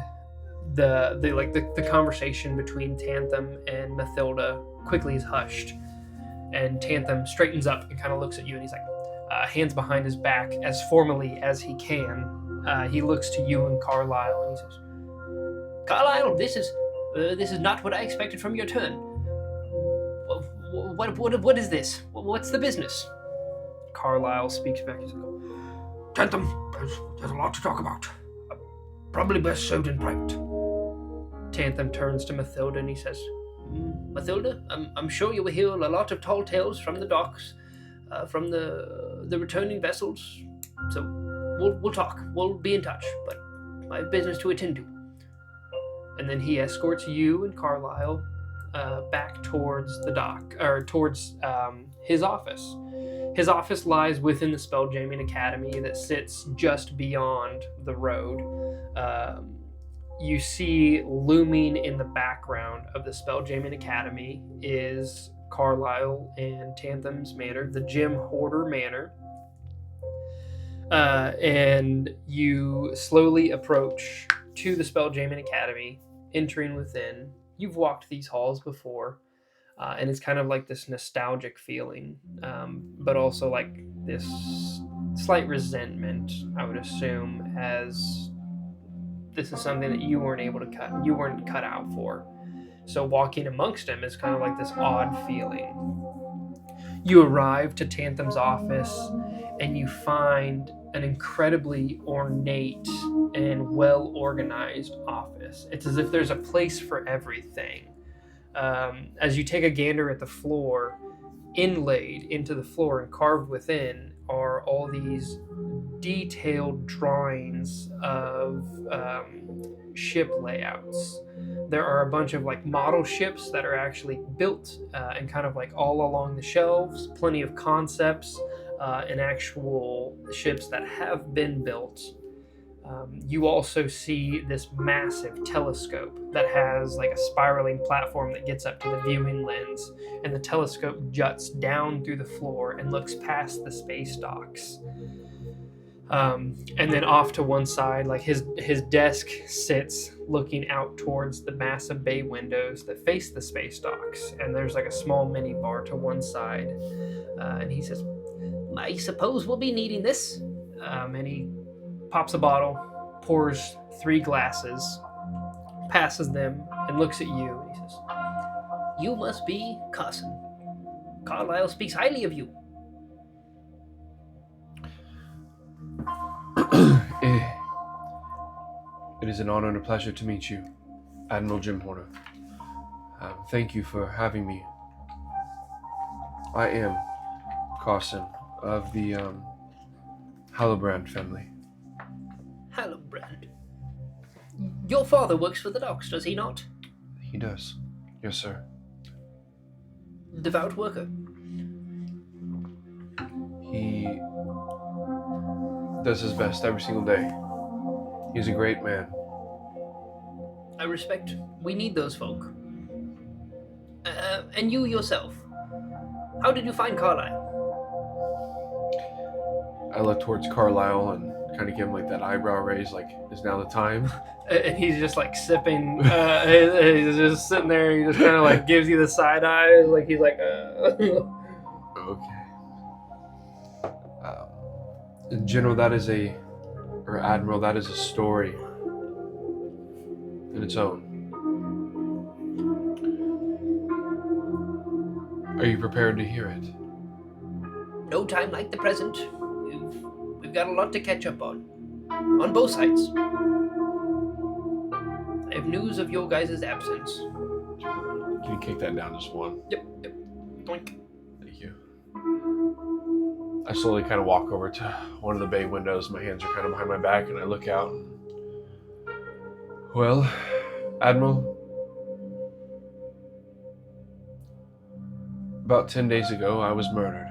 the conversation between Tantham and Mathilda quickly is hushed, and Tantham straightens up and kind of looks at you, and he's like, hands behind his back as formally as he can. He looks to you and Carlisle, and he says, "Carlisle, this is not what I expected from your turn. What is this? What's the business?" Carlisle speaks back. He's like, Tantham, there's a lot to talk about. Probably best served in private. Tantham turns to Mathilda and he says, "Mathilda, I'm sure you will hear a lot of tall tales from the docks, from the returning vessels. So we'll talk. We'll be in touch. But I have business to attend to." And then he escorts you and Carlisle back towards the dock, or towards his office. His office lies within the Spelljamming Academy that sits just beyond the road. You see looming in the background of the Spelljamming Academy is Carlisle and Tantham's manor, the Jim Hoarder Manor. And you slowly approach to the Spelljammer Academy, entering within. You've walked these halls before, and it's kind of like this nostalgic feeling, but also like this slight resentment, I would assume, as this is something that you weren't cut out for. So walking amongst them is kind of like this odd feeling. You arrive to Tantham's office, and you find an incredibly ornate and well-organized office. It's as if there's a place for everything. As you take a gander at the floor, inlaid into the floor and carved within are all these detailed drawings of ship layouts. There are a bunch of like model ships that are actually built and kind of like all along the shelves, plenty of concepts and actual ships that have been built. You also see this massive telescope that has like a spiraling platform that gets up to the viewing lens, and the telescope juts down through the floor and looks past the space docks. And then off to one side, like his desk sits looking out towards the massive bay windows that face the space docks, and there's like a small mini bar to one side. And he says, "I suppose we'll be needing this." And he pops a bottle, pours 3 glasses, passes them, and looks at you, and he says, "You must be Carson. Carlisle speaks highly of you." It is an honor and a pleasure to meet you, Admiral Jim Horner. Thank you for having me. I am Carson of the Hallobrand family. Hallobrand? Your father works for the docks, does he not? He does. Yes, sir. Devout worker. He does his best every single day. He's a great man. I respect. We need those folk. And you yourself. How did you find Carlisle? I look towards Carlisle and kind of give him like that eyebrow raise, like, is now the time? And he's just like sipping. He's just sitting there. He just kind of like gives you the side eye, like he's like. Okay. General, Admiral, that is a story in its own. Are you prepared to hear it? No time like the present. We've got a lot to catch up on both sides. I have news of your guys' absence. Can you kick that down just one? Yep. Doink. Thank you. I slowly kind of walk over to one of the bay windows. My hands are kind of behind my back, and I look out. Well, Admiral, about 10 days ago, I was murdered.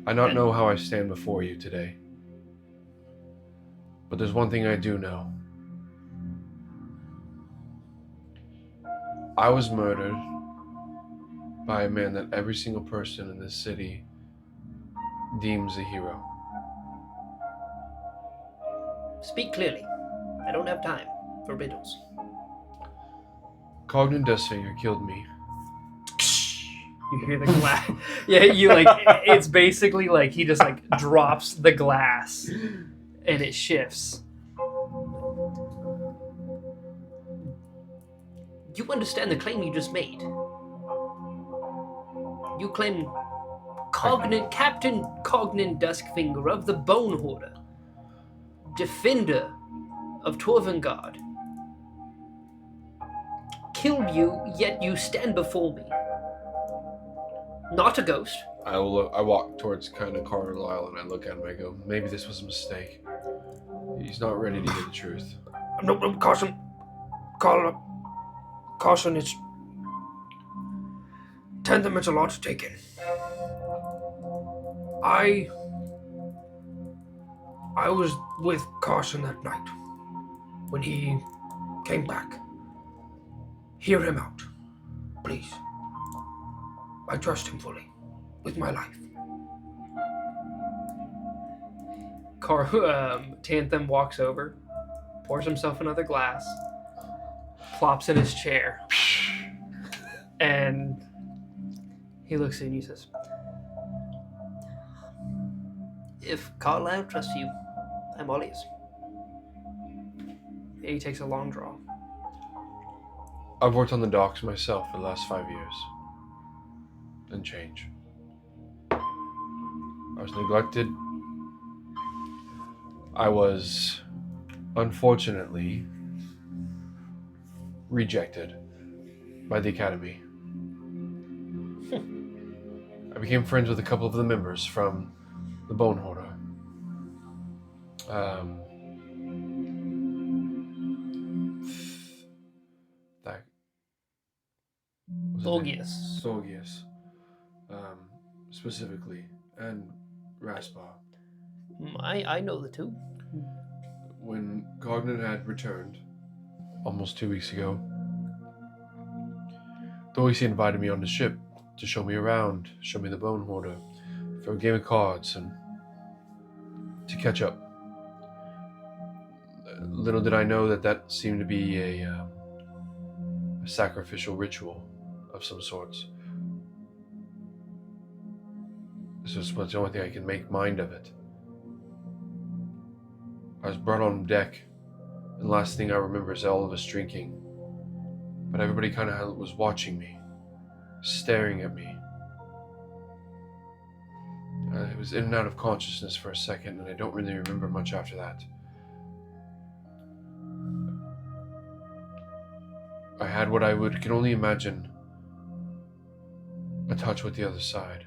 I not know how I stand before you today, but there's one thing I do know. I was murdered by a man that every single person in this city deems a hero. Speak clearly. I don't have time for riddles. Cognan Dustfinger killed me. You hear the glass. Yeah, you like. It's basically like he just like drops the glass, and it shifts. You understand the claim you just made? You claim Captain Cognan Duskfinger of the Bone Hoarder, defender of Torvengard, killed you, yet you stand before me. Not a ghost. I walk towards kind of Carlisle and I look at him and I go, maybe this was a mistake. He's not ready to hear the truth. No, caution. Caution, it's... Tandem, it's a lot to take in. I was with Carson that night when he came back. Hear him out, please. I trust him fully, with my life. Tanthem walks over, pours himself another glass, plops in his chair, and he looks at you and he says, If Carlisle trusts you, I'm all ears. and he takes a long draw. I've worked on the docks myself for the last 5 years. And change. I was neglected. I was, unfortunately, rejected by the Academy. I became friends with a couple of the members from the Bone Hoarder. Thorgius. Specifically, and Raspar. I know the two. When Cognan had returned, almost 2 weeks ago, Thorgius invited me on the ship to show me around, show me the Bone Hoarder, for a game of cards, and to catch up. Little did I know that seemed to be a sacrificial ritual of some sorts. This is what's the only thing I can make mind of it. I was brought on deck, and the last thing I remember is all of us drinking. But everybody kind of was watching me, staring at me. I was in and out of consciousness for a second, and I don't really remember much after that. I had what I can only imagine a touch with the other side.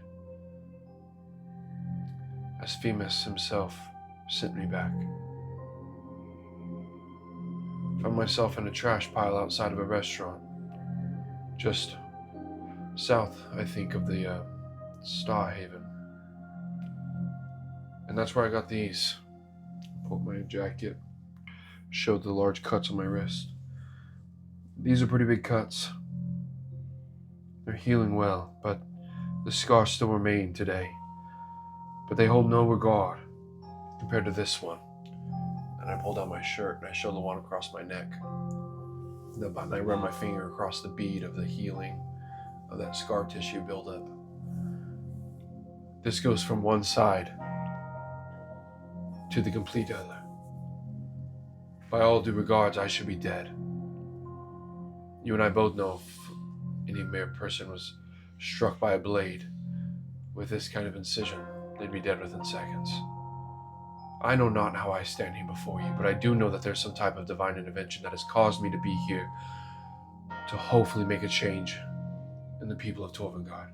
As Femus himself sent me back. Found myself in a trash pile outside of a restaurant. Just south, I think, of the Star Haven. And that's where I got these. Pulled my jacket, showed the large cuts on my wrist. These are pretty big cuts. They're healing well, but the scars still remain today. But they hold no regard compared to this one. And I pull down my shirt and I show the one across my neck. And I run my finger across the bead of the healing of that scar tissue buildup. This goes from one side to the complete other. By all due regards, I should be dead. You and I both know if any mere person was struck by a blade with this kind of incision, they'd be dead within seconds. I know not how I stand here before you, but I do know that there's some type of divine intervention that has caused me to be here to hopefully make a change in the people of Torvengard.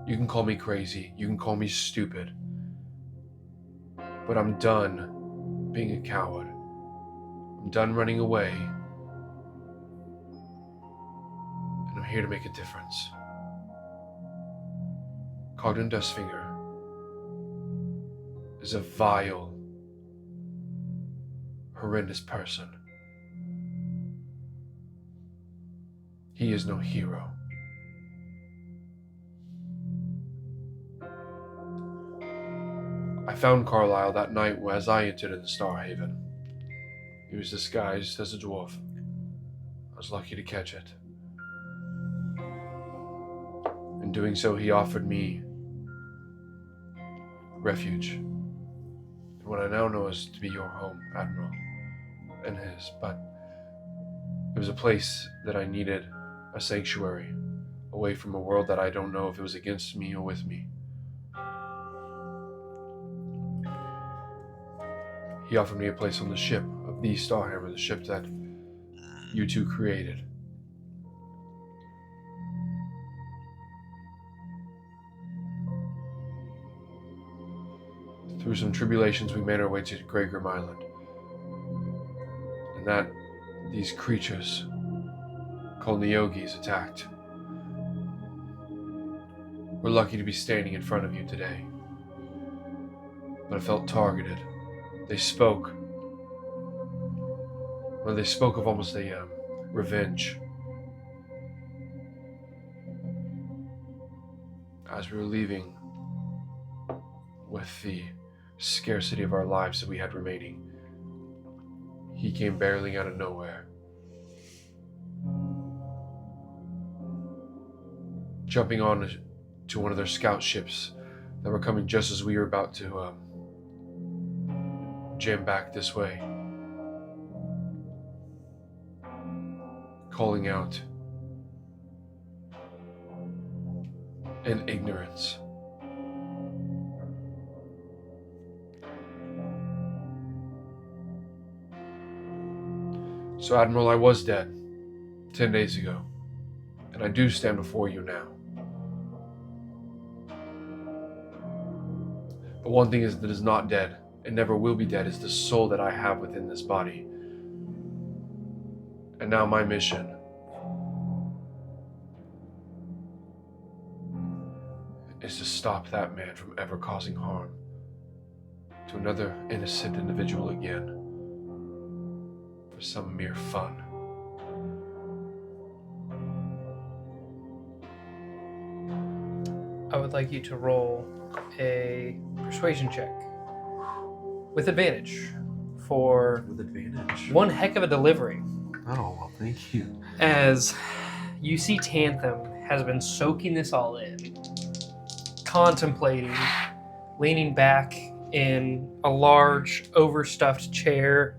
You can call me crazy, you can call me stupid, but I'm done being a coward. I'm done running away, and I'm here to make a difference. Cogden Dustfinger is a vile, horrendous person. He is no hero. I found Carlisle that night as I entered in the Starhaven. He was disguised as a dwarf. I was lucky to catch it. In doing so, he offered me refuge in what I now know is to be your home, Admiral, and his, but it was a place that I needed, a sanctuary, away from a world that I don't know if it was against me or with me. He offered me a place on the ship of the Starhammer, the ship that you two created. Through some tribulations, we made our way to Grey Grim Island. And that these creatures, called Neogis, attacked. We're lucky to be standing in front of you today. But I felt targeted. They spoke. Well, they spoke of almost a revenge. As we were leaving with the scarcity of our lives that we had remaining, he came barreling out of nowhere, jumping on to one of their scout ships that were coming just as we were about to jam back this way, calling out in ignorance. So, Admiral, I was dead 10 days ago, and I do stand before you now. But one thing is that is not dead, and never will be dead, is the soul that I have within this body. And now my mission is to stop that man from ever causing harm to another innocent individual again for some mere fun. I would like you to roll a persuasion check with advantage for With advantage. one heck of a delivery. Oh, well, thank you. As you see, Tanthem has been soaking this all in, contemplating, leaning back in a large, overstuffed chair.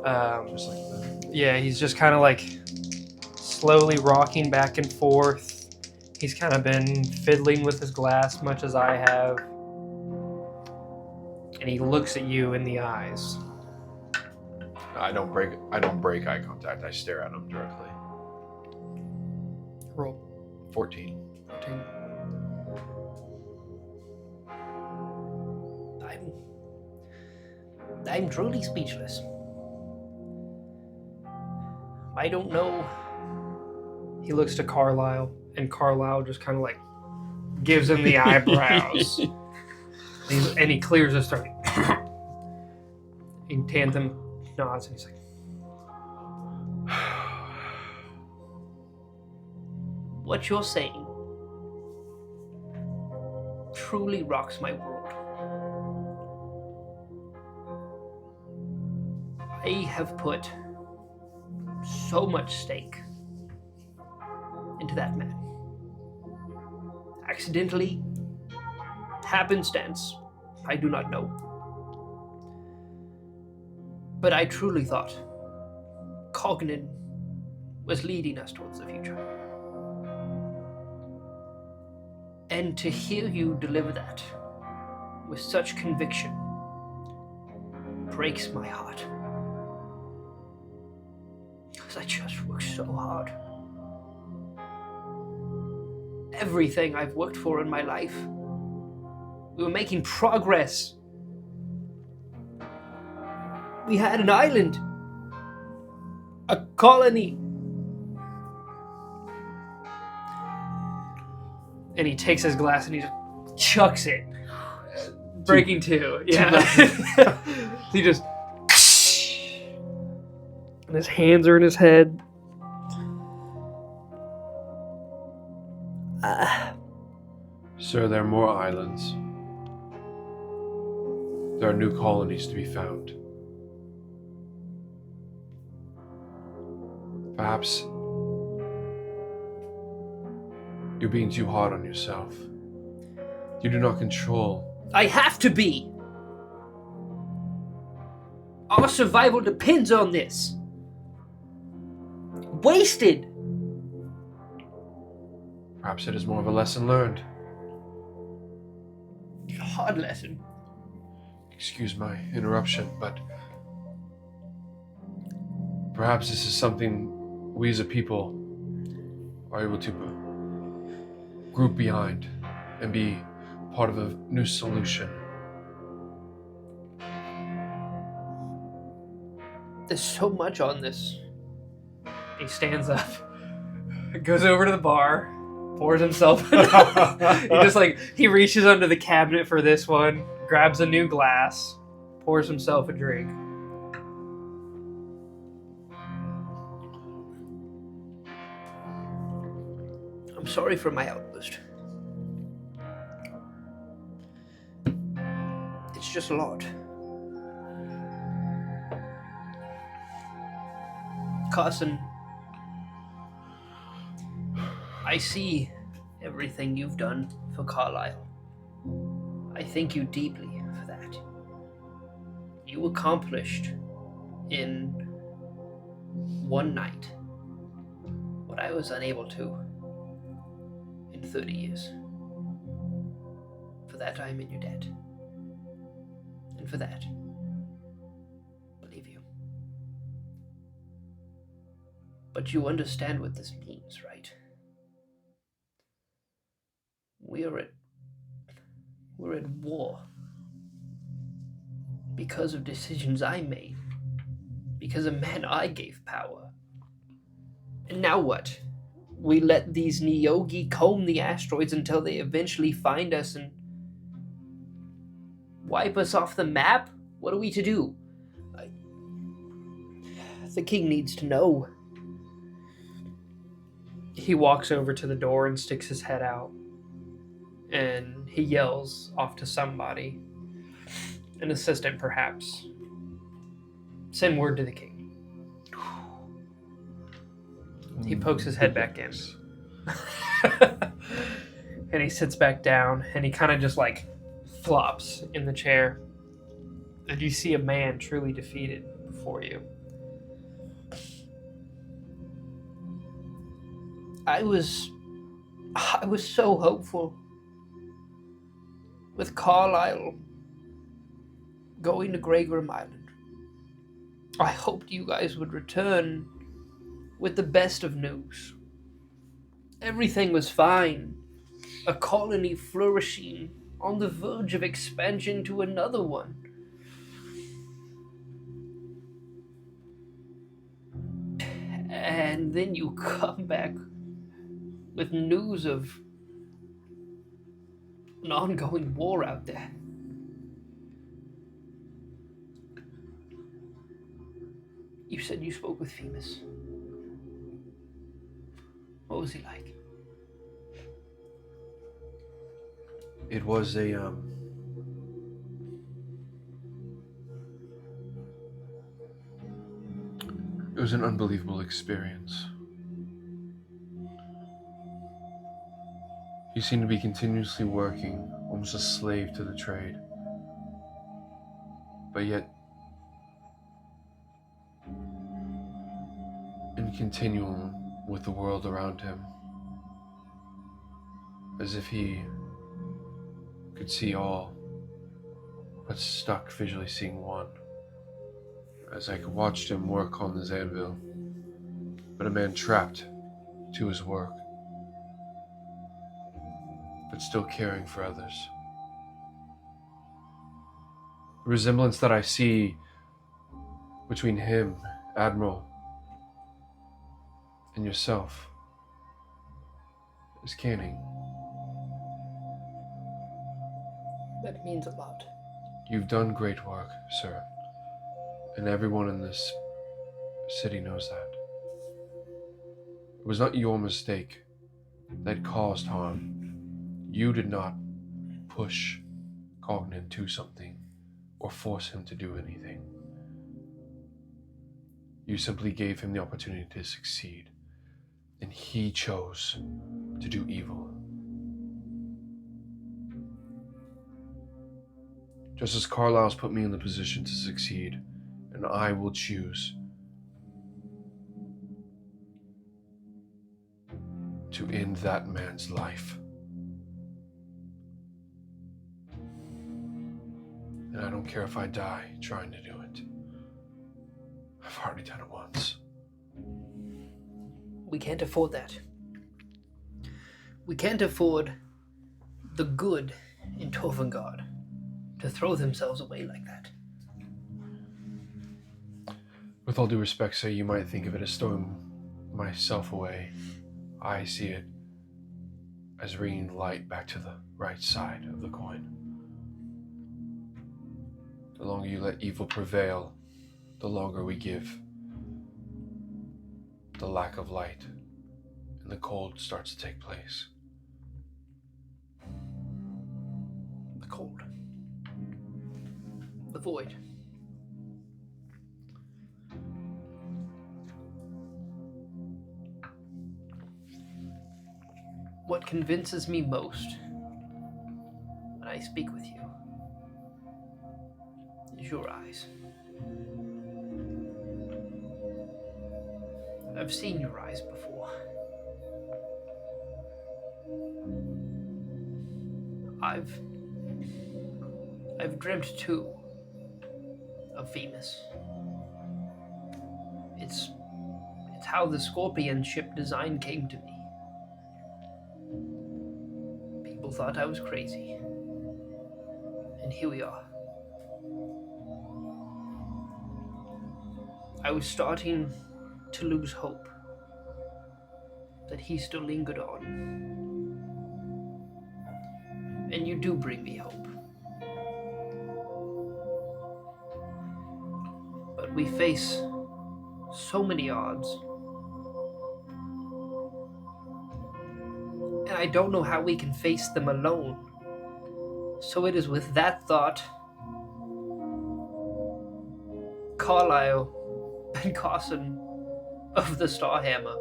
Just like that. Yeah, he's just kind of like slowly rocking back and forth. He's kind of been fiddling with his glass, much as I have. And he looks at you in the eyes. I don't break eye contact. I stare at him directly. Roll. 14. 14. I'm truly speechless. I don't know. He looks to Carlisle, and Carlisle just kind of like gives him the eyebrows. And he clears his throat. And Tanthem nods, and he's like, What you're saying truly rocks my world. I have put so much stake into that man. Accidentally, happenstance, I do not know. But I truly thought Cognin was leading us towards the future. And to hear you deliver that with such conviction breaks my heart. Because I just worked so hard. Everything I've worked for in my life. We were making progress. We had an island. A colony. And he takes his glass and he just chucks it. Breaking two. Yeah. He just... And his hands are in his head. Sir, there are more islands. There are new colonies to be found. Perhaps you're being too hard on yourself. You do not control. I have to be. Our survival depends on this. Wasted. Perhaps it is more of a lesson learned. A hard lesson. Excuse my interruption, but perhaps this is something we as a people are able to group behind and be part of a new solution. There's so much on this. He stands up, goes over to the bar, pours himself. He reaches under the cabinet for this one, grabs a new glass, pours himself a drink. I'm sorry for my outburst. It's just a lot. Carson, I see everything you've done for Carlisle. I thank you deeply for that. You accomplished in one night what I was unable to in 30 years. For that I am in your debt. And for that, believe you. But you understand what this means, right? We're at war. Because of decisions I made. Because a man I gave power. And now what? We let these Neogi comb the asteroids until they eventually find us and wipe us off the map? What are we to do? The king needs to know. He walks over to the door and sticks his head out. And he yells off to somebody. An assistant, perhaps. Send word to the king. He pokes his head back in. And he sits back down, and he kind of just flops in the chair. And you see a man truly defeated before you. I was so hopeful with Carlisle going to Greygram Island. I hoped you guys would return with the best of news. Everything was fine. A colony flourishing, on the verge of expansion to another one. And then you come back with news of an ongoing war out there. You said you spoke with Femus. What was he like? It was a it was an unbelievable experience. He seemed to be continuously working, almost a slave to the trade. But yet, in continuum with the world around him, as if he could see all but stuck visually seeing one. As I watched him work on his anvil, but a man trapped to his work, but still caring for others. The resemblance that I see between him, Admiral, and yourself is canning. That means a lot. You've done great work, sir, and everyone in this city knows that. It was not your mistake that caused harm. You did not push Cognan to something or force him to do anything. You simply gave him the opportunity to succeed, and he chose to do evil. Just as Carlisle's put me in the position to succeed, and I will choose to end that man's life. And I don't care if I die trying to do it. I've already done it once. We can't afford that. We can't afford the good in Torvengard to throw themselves away like that. With all due respect, sir, you might think of it as throwing myself away. I see it as bringing light back to the right side of the coin. The longer you let evil prevail, the longer we give the lack of light, and the cold starts to take place. The cold. The void. What convinces me most when I speak with you is your eyes. I've seen your eyes before. I've dreamt too of Venus. It's how the Scorpion ship design came to me. People thought I was crazy. And here we are. I was starting to lose hope that he still lingered on. And you do bring me hope. But we face so many odds. And I don't know how we can face them alone. So it is with that thought, Carlisle and Carson of the Starhammer,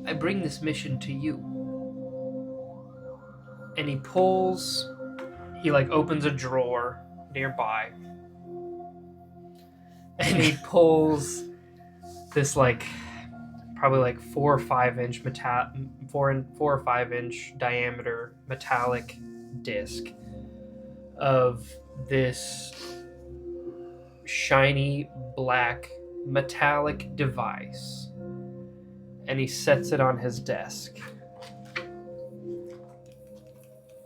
I bring this mission to you. And he opens a drawer nearby. And he pulls this probably 4 or 5 inch 4 or 5 inch diameter metallic disc of this shiny black metallic device, and he sets it on his desk,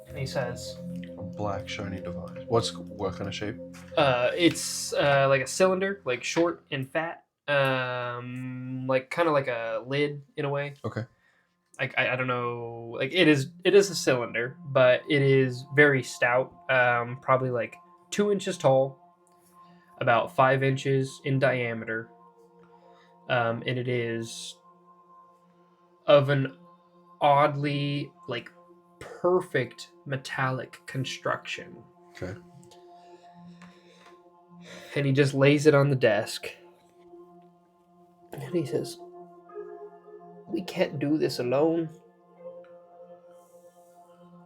and he says, A black shiny device. What kind of shape? It's like a cylinder, like short and fat, kind of like a lid in a way. Okay. I don't know, it is a cylinder, but it is very stout, probably 2 inches tall, about 5 inches in diameter, and it is of an oddly perfect metallic construction. Okay. And he just lays it on the desk. And he says, "We can't do this alone."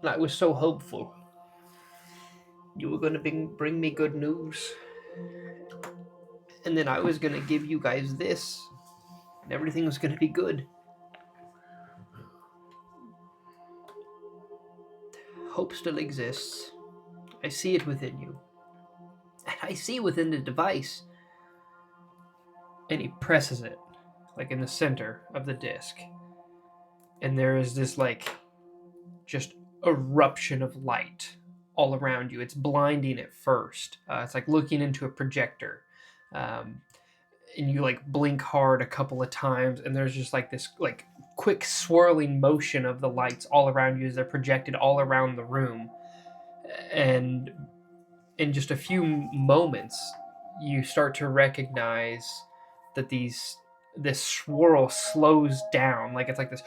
And I was so hopeful. You were going to bring me good news. And then I was going to give you guys this. And everything was going to be good. hope still exists. I see it within you. And I see within the device. And he presses it, like in the center of the disc. And there is this, like, just eruption of light all around you. It's blinding at first. It's like looking into a projector. And you, like, blink hard a couple of times, and there's just, like, this, like, quick swirling motion of the lights all around you as they're projected all around the room. And in just a few moments, you start to recognize that this swirl slows down, like it's like this,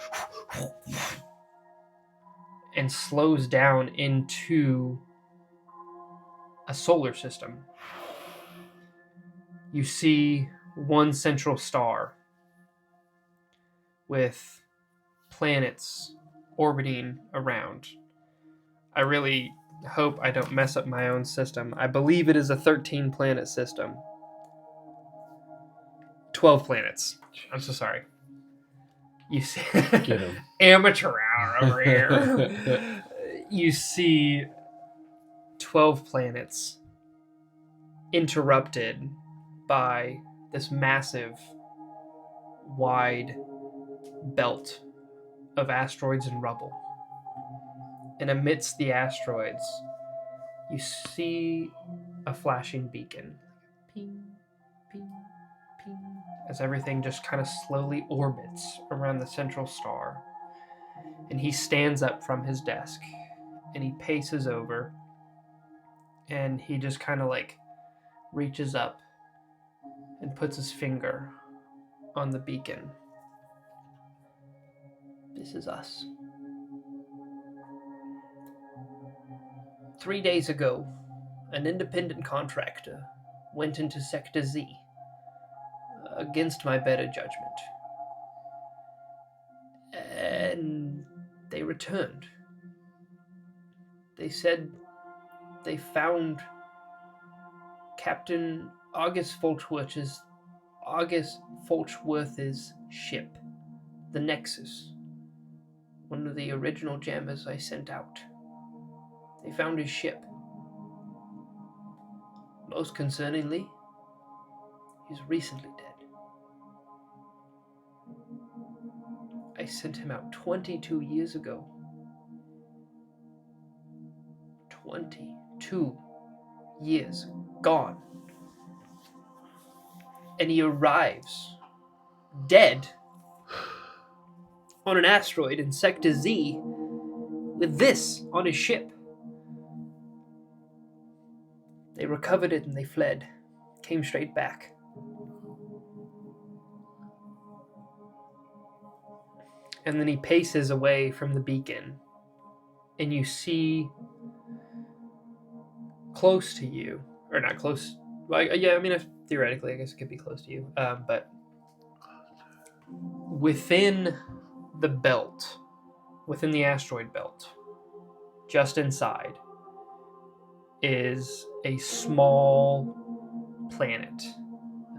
and slows down into a solar system. You see one central star with planets orbiting around. I really hope I don't mess up my own system. I believe it is a 13 planet system. 12 planets. I'm so sorry. You see, Get him. amateur hour over here. You see 12 planets interrupted by this massive, wide belt of asteroids and rubble. And amidst the asteroids, you see a flashing beacon. Ping, ping, ping. As everything just kind of slowly orbits around the central star. And he stands up from his desk and he paces over and he just kind of like reaches up and puts his finger on the beacon. This is us. 3 days ago, an independent contractor went into Sector Z against my better judgment. And they returned. They said they found Captain August Folchworth's ship, the Nexus, one of the original jammers I sent out. They found his ship. Most concerningly, he's recently dead. I sent him out 22 years ago. 22 years gone. And he arrives dead on an asteroid in Sector Z with this on his ship. They recovered it and they fled. Came straight back. And then he paces away from the beacon. And you see close to you, or not close, like, yeah, I mean, theoretically, I guess it could be close to you, but within the belt, within the asteroid belt, just inside, is a small planet.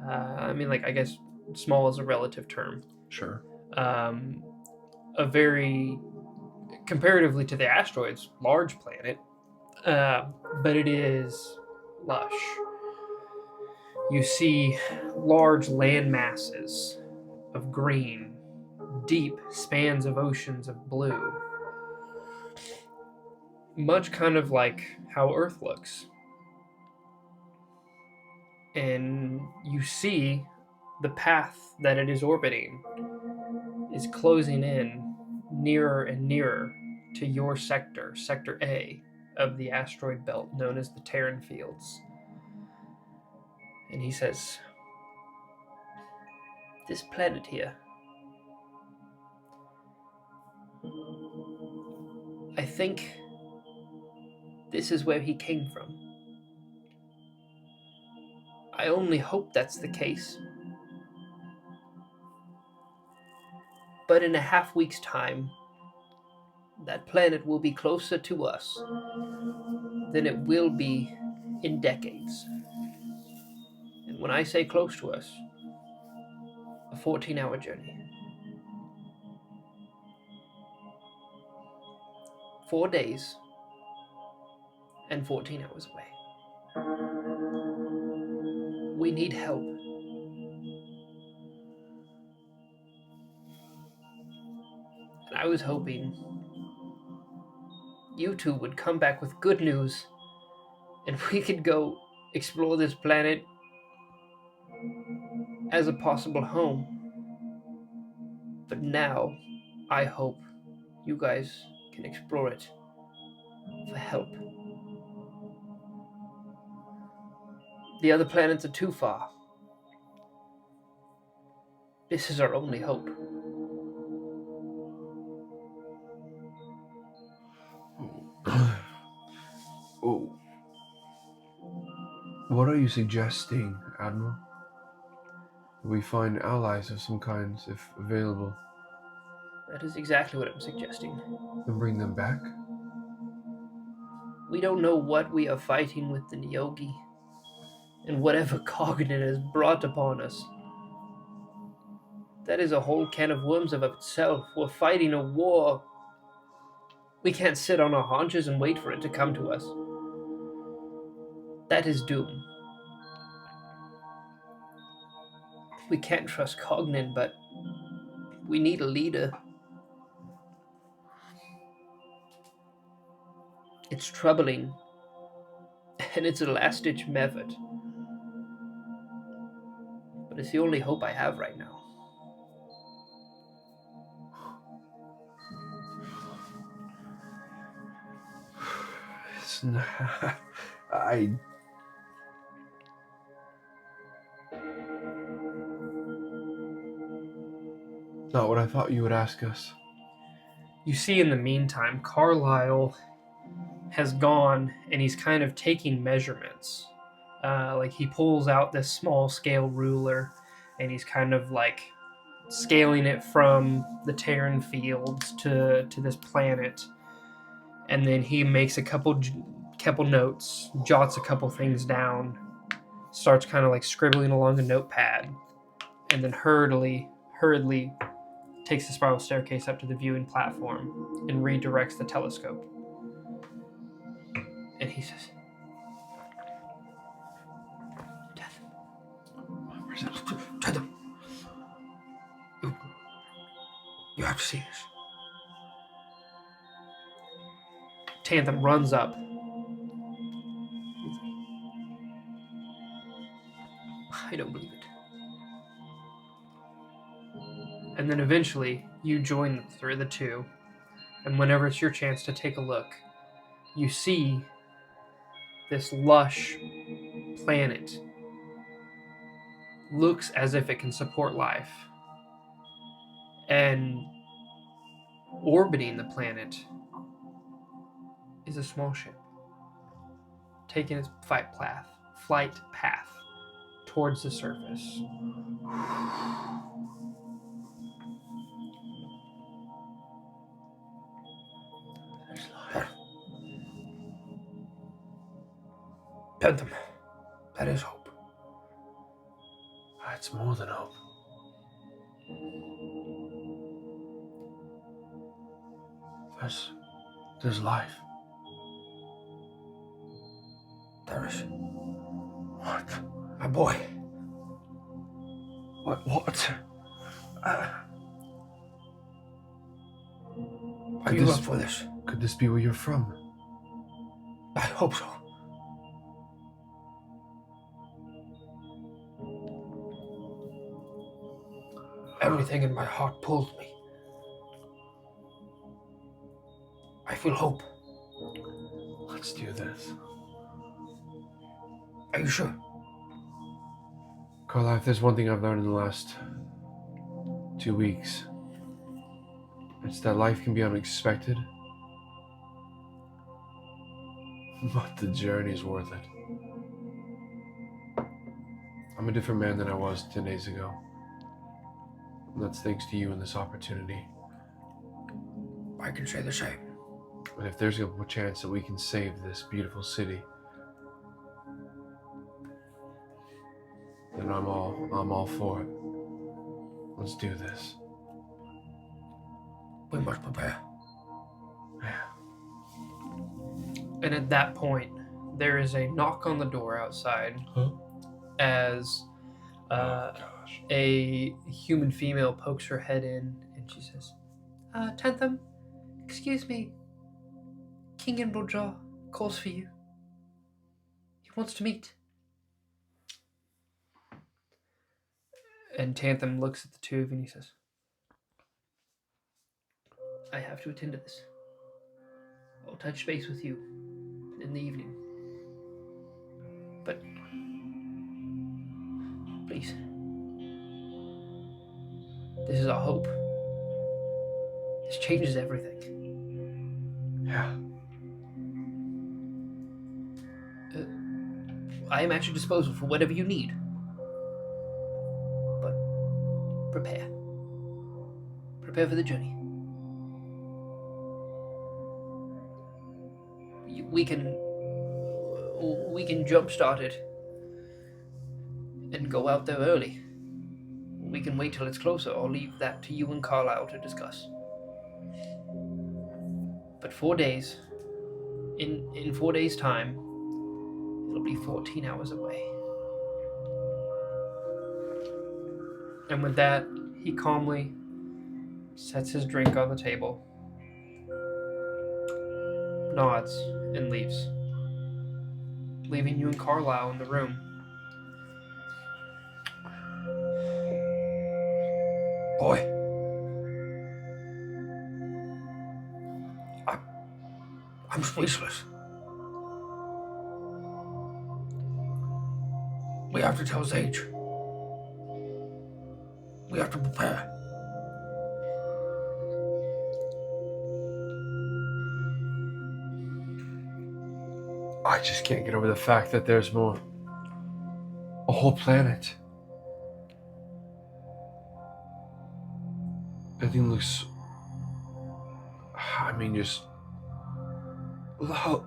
I mean, like, I guess small is a relative term. Sure. A very, comparatively to the asteroids, large planet, but it is lush. You see large land masses of green, deep spans of oceans of blue. Much kind of like how Earth looks. And you see the path that it is orbiting is closing in nearer and nearer to your sector, Sector A of the asteroid belt known as the Terran Fields. And he says, this planet here, I think this is where he came from. I only hope that's the case. But in a half week's time, that planet will be closer to us than it will be in decades. And when I say close to us, a 14-hour journey. 4 days and 14 hours away. We need help. And I was hoping you two would come back with good news and we could go explore this planet as a possible home. But now, I hope you guys can explore it for help. The other planets are too far. This is our only hope. Oh. What are you suggesting, Admiral? We find allies of some kind, if available, That is exactly what I'm suggesting. and bring them back? We don't know what we are fighting with the Nyogi, and whatever Cognitive has brought upon us. That is a whole can of worms of itself. We're fighting a war. We can't sit on our haunches and wait for it to come to us. That is doom. We can't trust Cognin, but we need a leader. It's troubling, and it's a last-ditch effort. But it's the only hope I have right now. It's not... Not what I thought you would ask us. You see, in the meantime, Carlisle has gone and he's kind of taking measurements. Like he pulls out this small scale ruler and he's kind of like scaling it from the Terran fields to this planet. And then he makes a couple notes, jots a couple things down, starts kind of like scribbling along a notepad, and then hurriedly takes the spiral staircase up to the viewing platform and redirects the telescope. And he says, Tell you have to see this. Tanthem runs up. I don't believe it. And then eventually, you join the two, and whenever it's your chance to take a look, you see this lush planet. Looks as if it can support life. And orbiting the planet is a small ship, taking its flight path towards the surface. Phantom, that is hope. It's more than hope. There's life. There is. What? My boy. What? Are you up for this? Could this be where you're from? I hope so. Everything in my heart pulls me. I feel hope. Let's do this. Are you sure? Carla, if there's one thing I've learned in the last 2 weeks, it's that life can be unexpected, but the journey's worth it. I'm a different man than I was 10 days ago. And that's thanks to you and this opportunity. I can say the same. And if there's a chance that we can save this beautiful city, then I'm all for it. Let's do this. We must prepare. Yeah. And at that point, there is a knock on the door outside Huh? as Oh gosh. a human female pokes her head in and she says, Tentham, excuse me. King Imblejaw calls for you. He wants to meet. And Tantham looks at the two of you and he says, I have to attend to this. I'll touch base with you in the evening. But please, this is our hope. This changes everything. Yeah. I am at your disposal for whatever you need. But prepare. Prepare for the journey. We can jumpstart it and go out there early. We can wait till it's closer. I'll leave that to you and Carlisle to discuss. But 4 days, in 4 days' time, it'll be 14 hours away. And with that, he calmly sets his drink on the table, nods, and leaves, leaving you and Carlisle in the room. Boy. I'm speechless. We have to tell Sage. We have to prepare. I just can't get over the fact that there's more. A whole planet. Everything looks. I mean, just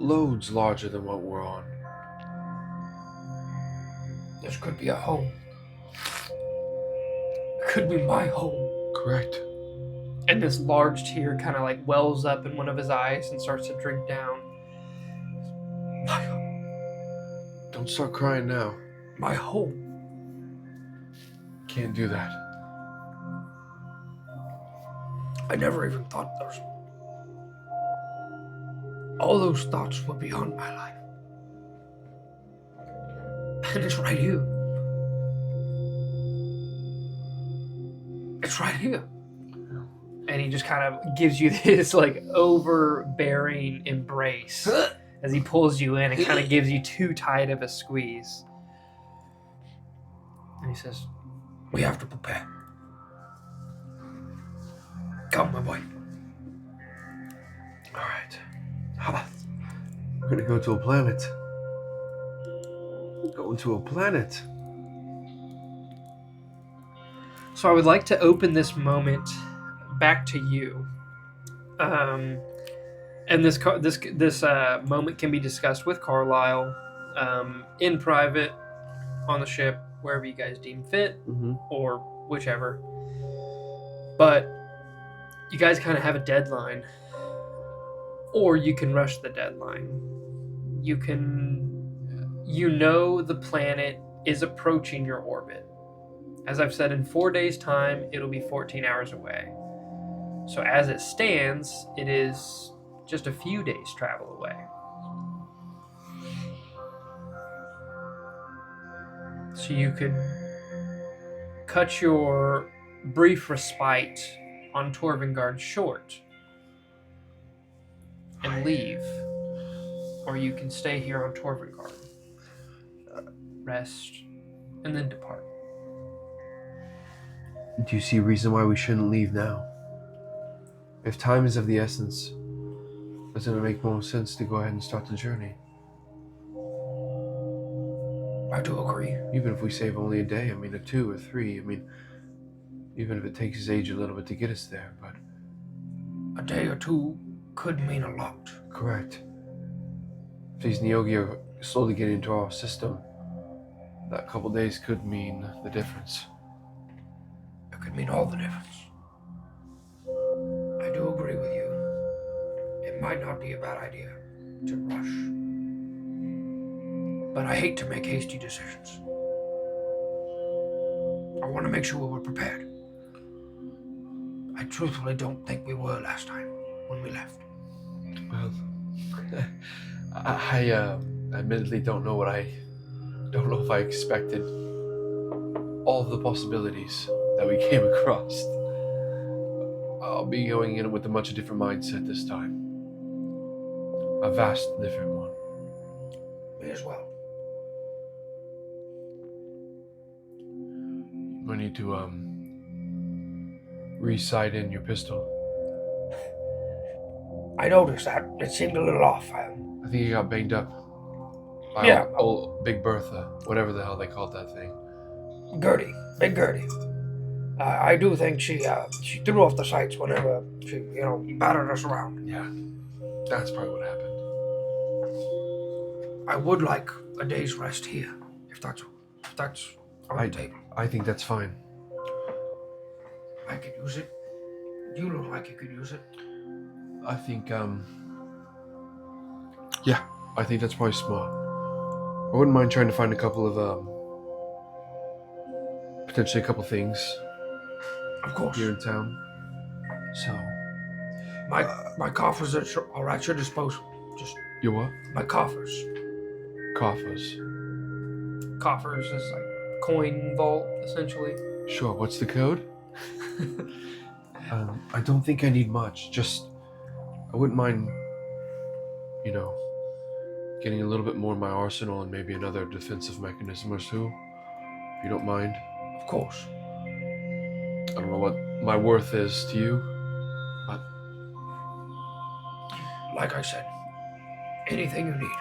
loads larger than what we're on. This could be a home. It could be my home. Correct. And this large tear kind of like wells up in one of his eyes and starts to drink down. My home. Don't start crying now. My home. Can't do that. I never even thought those. All those thoughts were beyond my life. And it's right here. It's right here. And he just kind of gives you this like overbearing embrace as he pulls you in and kind of gives you too tight of a squeeze. And he says, We have to prepare. Come, my boy. All right. We're gonna go to a planet. Going to a planet. So I would like to open this moment back to you. And this moment can be discussed with Carlisle in private, on the ship, wherever you guys deem fit, or whichever. But you guys kind of have a deadline, or you can rush the deadline. You know the planet is approaching your orbit. As I've said, in 4 days' time, it'll be 14 hours away. So as it stands, it is just a few days' travel away. So you could cut your brief respite on Torvengard short and leave. Or you can stay here on Torvengard, rest, and then depart. Do you see a reason why we shouldn't leave now? If time is of the essence, doesn't it make more sense to go ahead and start the journey? I do agree. Even if we save only a day, I mean, or 2 or 3, I mean, even if it takes his age a little bit to get us there, but... A day or 2 could mean a lot. Correct. If these Neogi are slowly getting into our system, that couple days could mean the difference. It could mean all the difference. I do agree with you. It might not be a bad idea to rush. But I hate to make hasty decisions. I want to make sure we're prepared. I truthfully don't think we were last time when we left. Well, I admittedly don't know if I expected all of the possibilities that we came across. I'll be going in with a much different mindset this time. A vast different one. Me as well. I need to re-sight in your pistol. I noticed that. It seemed a little off. I think you got banged up by Yeah. old Big Bertha, whatever the hell they called that thing. Gertie. Big Gertie. I do think she threw off the sights whenever she, battered us around. Yeah, that's probably what happened. I would like a day's rest here, if that's on the table. I think that's fine. I could use it. You look like you could use it. I think, yeah, I think that's probably smart. I wouldn't mind trying to find a couple of, potentially a couple things Of course. here in town. So, My coffers are all at your disposal. Just your what? my coffers. Coffers. Coffers is like coin vault, essentially. Sure, what's the code? I don't think I need much. Just, I wouldn't mind, getting a little bit more in my arsenal and maybe another defensive mechanism or two, if you don't mind. Of course. I don't know what my worth is to you, but Like I said, anything you need.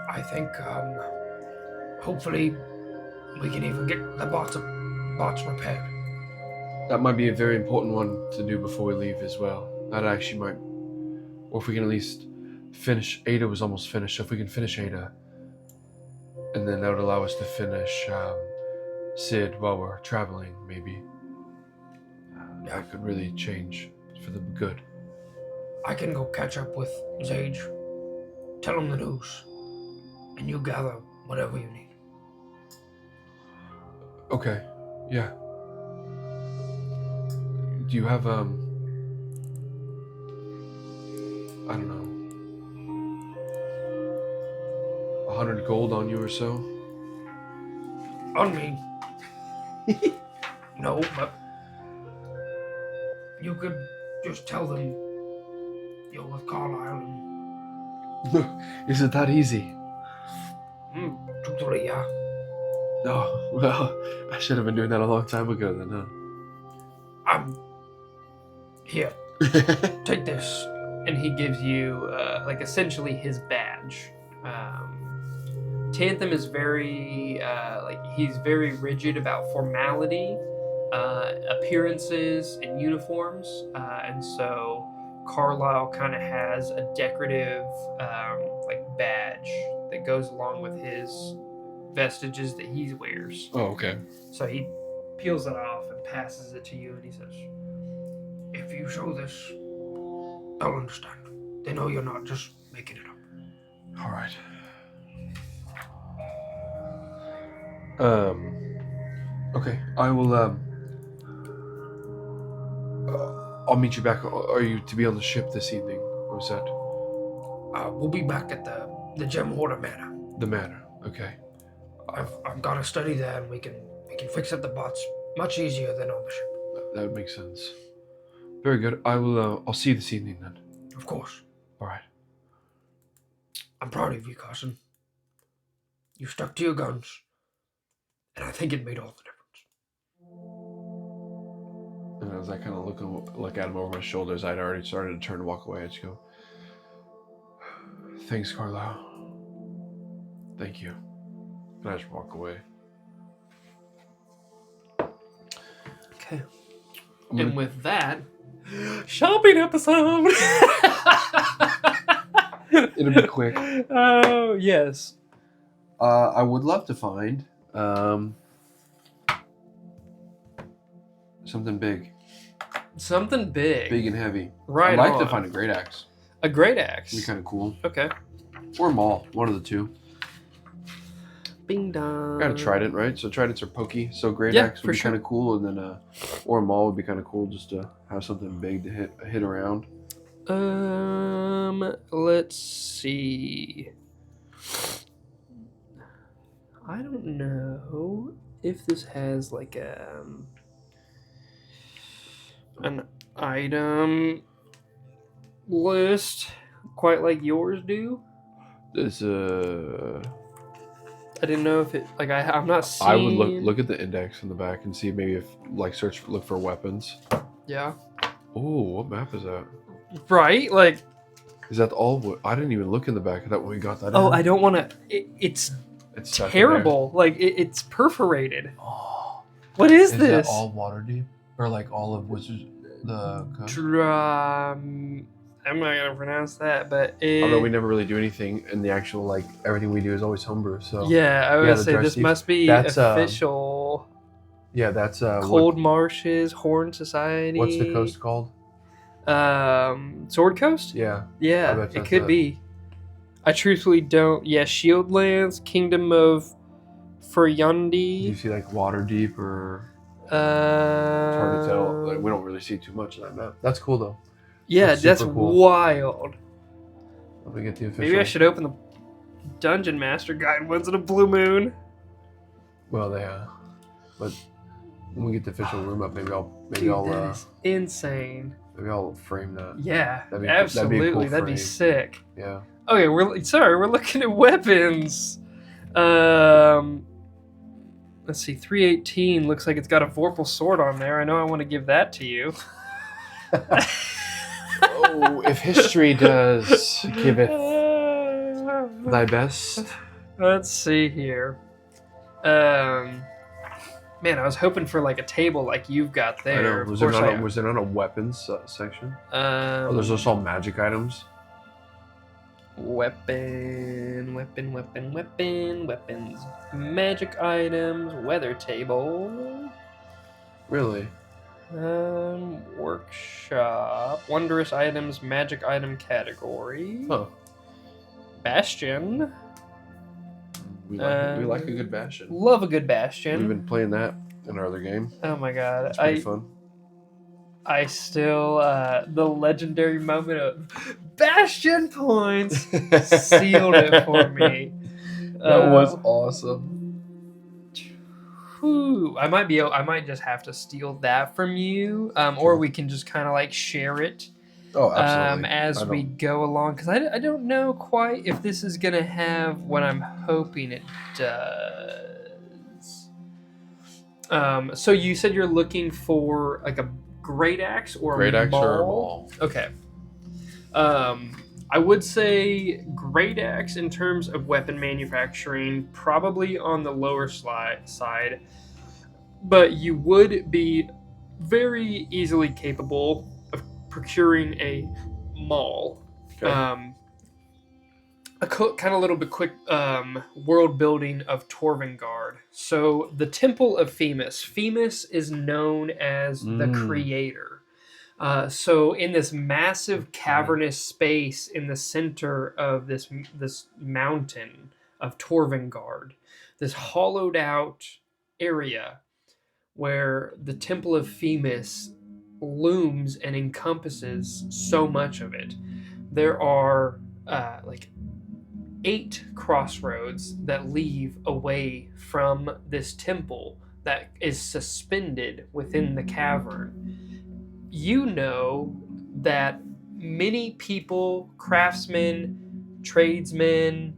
I think, hopefully, we can even get the bots repaired. that might be a very important one to do before we leave as well. That actually might, or if we can at least finish, Ada was almost finished, so if we can finish Ada, and then that would allow us to finish Sid while we're traveling, maybe. That could really change for the good. I can go catch up with Zage, tell him the news, and you gather whatever you need. Okay, yeah. Do you have, I don't know, 100 gold on you or so? On me. No, but you could just tell them you're with Carlisle and Is it that easy? truthfully, yeah. Oh, well, I should have been doing that a long time ago then, huh? I'm here. Take this. And he gives you, essentially his badge. Tantham is very, he's very rigid about formality, appearances, and uniforms. And so Carlisle kind of has a decorative, badge that goes along with his vestiges that he wears. Oh, okay. So he peels it off and passes it to you, and he says, If you show this, they'll understand. They know you're not just making it up. All right. Okay, I will, I'll meet you back. Are you to be on the ship this evening? Or was that We'll be back at the Gem Hoarder Manor. the manor? Okay. I've got a study there, and we can fix up the bots much easier than on the ship. That would make sense. Very good. I will, I'll see you this evening then. Of course. All right. I'm proud of you, Carson. You stuck to your guns, and I think it made all the difference. And as I kind of look at him over my shoulders, I'd already started to turn and walk away. I just go, thanks, Carlisle. Thank you. And I just walk away. okay. I'm gonna- And with that, shopping episode! It'll be quick. Oh, yes. I would love to find something big. Something big. Big and heavy. Right I'd like on. to find a great axe. A great It'd axe. be kind of cool. Okay. Or maul, one of the two. Bing dong. Got a trident, right? So tridents are pokey. So great Yeah, axe would for be sure. kind of cool, and then or maul would be kind of cool just to have something big to hit around. Let's see. I don't know if this has like an item list quite like yours do. This I didn't know if it like I'm not seeing. I would look at the index in the back and see maybe if like look for weapons. Yeah. Oh, what map is that? Right, like. Is that all? I didn't even look in the back of that when we got that. Oh, in. I don't want to. It's stuck in terrible. Like it's perforated. there. Oh, What is is this? that all water deep or like all of Wizards the? I'm not gonna pronounce that, but Although we never really do anything, and the actual like everything we do is always homebrew. So yeah, I would the say dry this steeps. must be That's, official. Yeah, that's Cold Marshes, Horn Society. What's the coast called? Sword Coast. Yeah, I Yeah, bet it that's could it. be. I truthfully don't. Yeah, Shieldlands, Kingdom of Do you Furyundi. see like water deep or? It's hard to tell. Like, we don't really see too much of that map. That's cool though. Yeah, that's super cool. wild. Let me get the official. Maybe I should open the Dungeon Master Guide once in a blue moon. Well, but when we get the official room up, maybe Dude, that is insane. maybe I'll frame that. Yeah, That'd be absolutely. cool That'd be frame. sick. Yeah. Okay, we're looking at weapons. Let's see, 318 looks like it's got a Vorpal sword on there. I know I want to give that to you. Oh, if history does give it thy best. Let's see here. Man, I was hoping for like a table like you've got I there. know. Of Was course there not a weapons section? I There's also all magic items. weapons, magic items, weather table, Really? workshop, wondrous items, magic item category, Huh. bastion. We like a good bastion. Love a good bastion. We've been playing that in our other game. Oh my god, It's pretty fun. I still the legendary moment of bastion points sealed it for me. That was awesome. Whew, I might just have to steal that from you, or we can just kind of like share it Oh, absolutely. as we go along, because I don't know quite if this is gonna have what I'm hoping it does. So you said you're looking for like a great axe or Great a axe or a maul? Okay. I would say great axe in terms of weapon manufacturing, probably on the lower side, but you would be very easily capable of procuring a maul. Okay. Kind of little bit quick world building of Torvengard. So the Temple of Femus. Femus is known as the creator. So in this massive cavernous space in the center of this mountain of Torvengard, this hollowed out area where the Temple of Femus looms and encompasses so much of it, there are like 8 crossroads that lead away from this temple that is suspended within the cavern. You know that many people, craftsmen, tradesmen,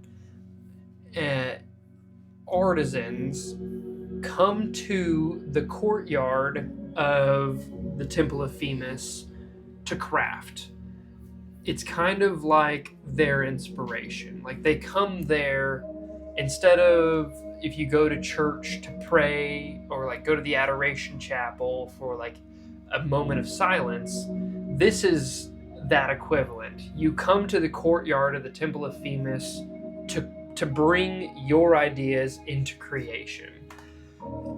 artisans, come to the courtyard of the Temple of Femus to craft. It's kind of like their inspiration. Like they come there instead of if you go to church to pray or like go to the adoration chapel for like a moment of silence. This is that equivalent. You come to the courtyard of the Temple of Femus to bring your ideas into creation.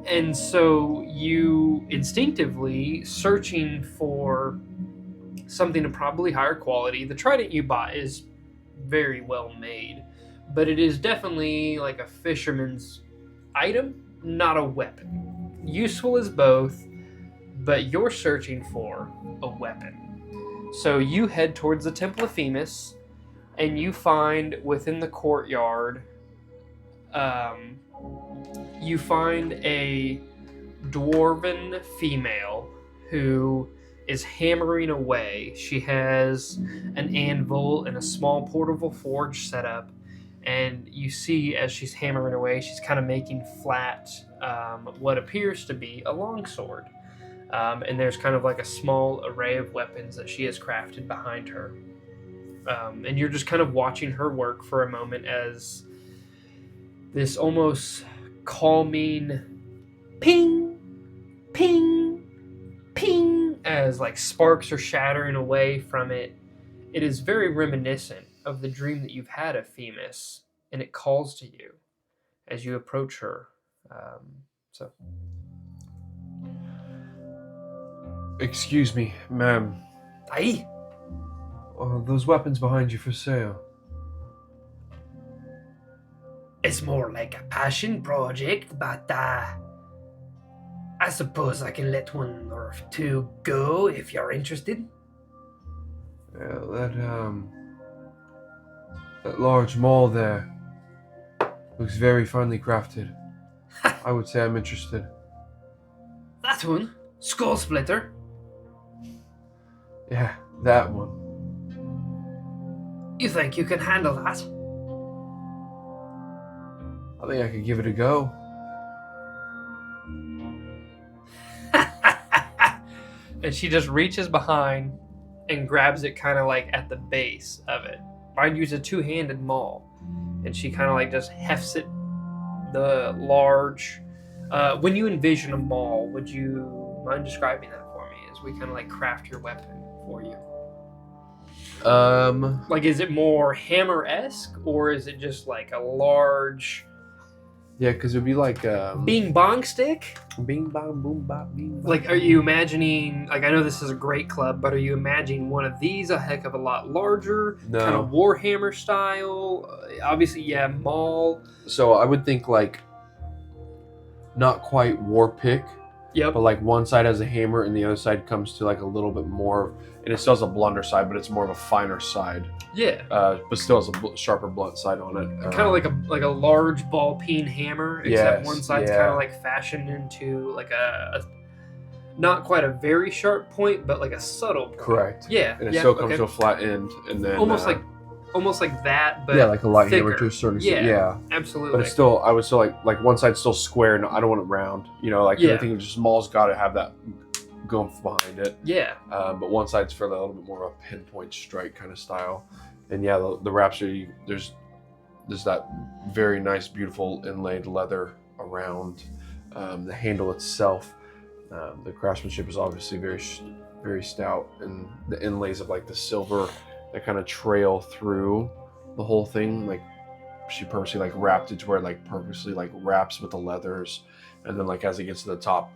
And so you instinctively searching for something of probably higher quality. The trident you buy is very well made, but it is definitely like a fisherman's item, not a weapon. Useful as both, but you're searching for a weapon. So you head towards the Temple of Themis, and you find within the courtyard, you find a dwarven female who is hammering away. She has an anvil and a small portable forge set up, and you see as she's hammering away, she's kind of making flat what appears to be a longsword. And there's kind of like a small array of weapons that she has crafted behind her. And you're just kind of watching her work for a moment as this almost calming ping, ping, ping, as like sparks are shattering away from it. It is very reminiscent of the dream that you've had of Themis, and it calls to you as you approach her. So, Excuse me, ma'am. Aye. Are those weapons behind you for sale? It's more like a passion project, but I suppose I can let one or two go if you're interested. Yeah, that large maul there looks very finely crafted. I would say I'm interested. That one? Skull Splitter? Yeah, that one. You think you can handle that? I think I could give it a go. and she just reaches behind and grabs it kind of like at the base of it. Mind you, it's a two-handed maul, and she kind of like just hefts it. The large. When you envision a maul, would you mind describing that for me as we kind of like craft your weapon for you? Like, is it more hammer-esque, or is it just like a large... Yeah, because it would be like Bing bong stick? bing bong boom bop bing bong. Like, are you imagining, like, I know this is a great club, but are you imagining one of these a heck of a lot larger? No. Kind of Warhammer style? Obviously, yeah, maul. So I would think like not quite war pick, Yep. but like one side has a hammer and the other side comes to like a little bit more, and it still has a blunter side, but it's more of a finer side. Yeah. But still has a sharper blunt side on it. Kind of like a large ball peen hammer, except Yes, one side's yeah. kind of like fashioned into like a not quite a very sharp point, but like a subtle point. Correct. Yeah. And it yeah, still comes okay. to a flat end, and then almost like that, but yeah, like a light hammer thicker. to a certain Yeah. extent. Yeah. Absolutely. But it's still, I would still like one side's still square, and I don't want it round. You know, like Yeah. everything just maul's got to have that going behind it. Yeah. But one side's for a little bit more of a pinpoint strike kind of style. And yeah, the wraps are there's that very nice, beautiful inlaid leather around the handle itself. The craftsmanship is obviously very stout, and the inlays of like the silver that kind of trail through the whole thing. Like she purposely like wrapped it to where it like purposely like wraps with the leathers, and then like as it gets to the top,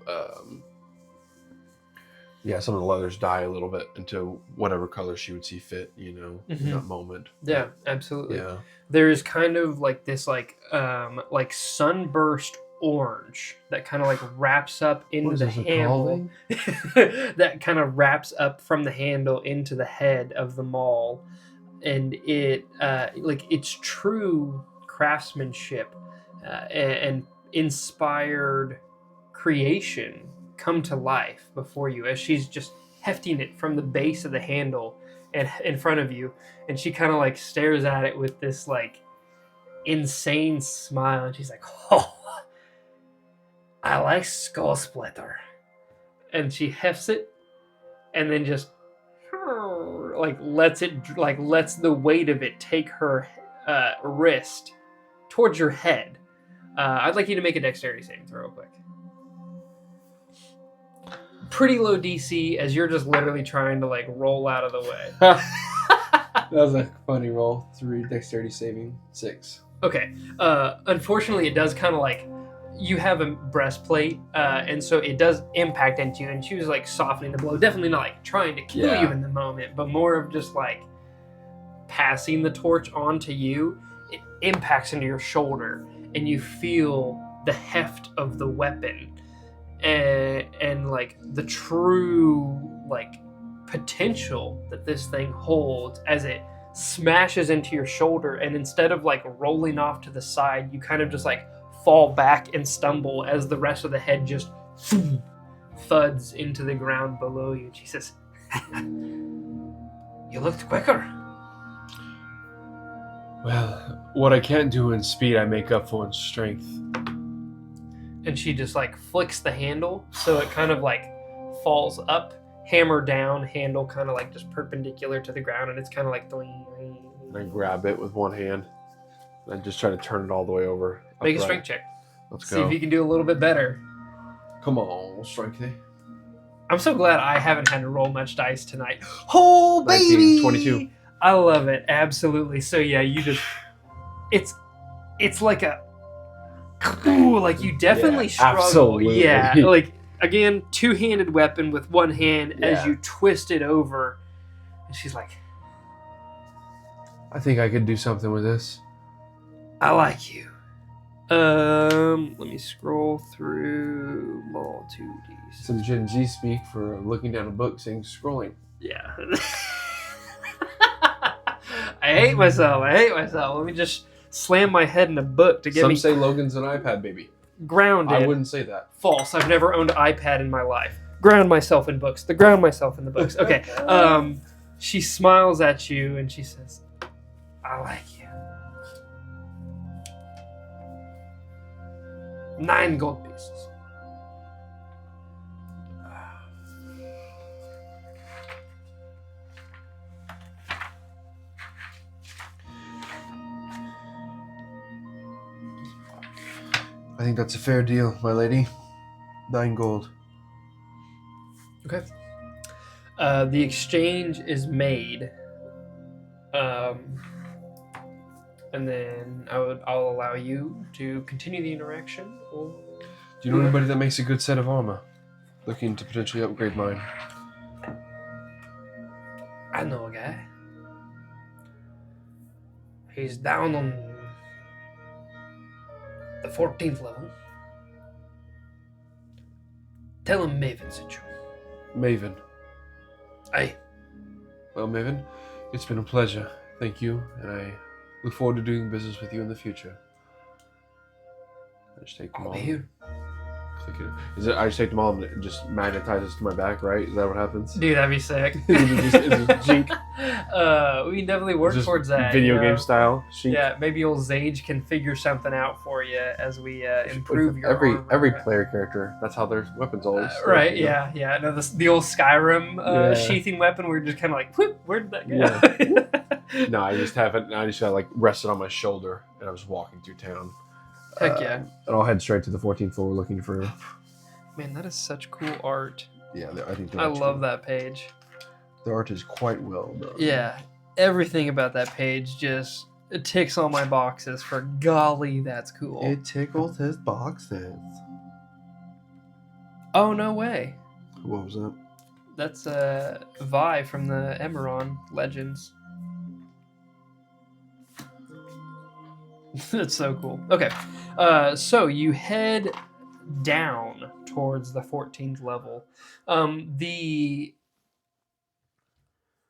yeah, some of the leathers dye a little bit into whatever color she would see fit, you know, in that moment. Yeah, absolutely. Yeah. There's kind of like this like sunburst orange that kind of like wraps up into What is the this, a handle. calling? That kind of wraps up from the handle into the head of the maul, and it like it's true craftsmanship and inspired creation come to life before you as she's just hefting it from the base of the handle and in front of you, and she kind of like stares at it with this like insane smile, and she's like, "Oh, I like Skull Splitter," and she hefts it, and then just like lets the weight of it take her wrist towards your head. I'd like you to make a dexterity saving throw real quick. Pretty low DC as you're just literally trying to like roll out of the way. That was a funny roll. 3 dexterity saving. 6. Okay. Unfortunately, it does kind of like you have a breastplate, and so it does impact into you. And she was like softening the blow, definitely not like trying to kill Yeah. you in the moment, but more of just like passing the torch onto you, it impacts into your shoulder, and you feel the heft of the weapon, and like the true like potential that this thing holds as it smashes into your shoulder, and instead of like rolling off to the side, you kind of just like fall back and stumble as the rest of the head just thuds into the ground below you. She says, You looked quicker. Well, what I can't do in speed, I make up for in strength. and she just like flicks the handle so it kind of like falls up, hammer down, handle kind of like just perpendicular to the ground, and it's kind of like And I grab it with one hand and just try to turn it all the way over. make a upright. strength check. Let's See go. if you can do a little bit better. Come on, strength. I'm so glad I haven't had to roll much dice tonight. Oh, 19, baby! 22. I love it. Absolutely. So yeah, you just it's like a like you definitely Yeah, struggle. absolutely. Yeah, like again, two-handed weapon with one hand as Yeah. you twist it over. And she's like, I think I could do something with this. I like you. Let me scroll through Mall 2Ds. Some Gen Z speak for looking down a book saying scrolling. Yeah. I hate myself. Let me just slam my head in a book to get Some me say Logan's an iPad baby. grounded. I wouldn't say that. False. I've never owned an iPad in my life. Ground myself in books. Ground myself in the books. Okay. She smiles at you and she says, I like you. 9 gold pieces. I think that's a fair deal, my lady. 9 gold. Okay. The exchange is made. And then I'll allow you to continue the interaction. Do you know anybody that makes a good set of armor? Looking to potentially upgrade mine. I know a guy. He's down on the 14th level. Tell him Maven sent you. Maven. Aye. Well, Maven, it's been a pleasure. Thank you, and I look forward to doing business with you in the future. I just take them I'll all. be here. Click it. Is it? I just take them all and it just magnetizes to my back, right? Is that what happens? Dude, that'd be sick. Is it jink? We can definitely work Just towards that. Video you know? game style. Chic. Yeah, maybe old Zage can figure something out for you as we improve your every armor. player character. That's how their weapons always. Right, you know? yeah. No, the old Skyrim Yeah. sheathing weapon where you're just kind of like, whoop, where did that go? No, I just have it. I just got like rested on my shoulder, and I was walking through town. Heck yeah. And I'll head straight to the 14th floor looking for. Man, that is such cool art. Yeah, I think. I love that page. The art is quite well done. Yeah, everything about that page just it ticks all my boxes. For golly, that's cool. It tickles his boxes. Oh, no way. What was that? That's Vi from the Emerald Legends. That's so cool. Okay, so you head down towards the 14th level.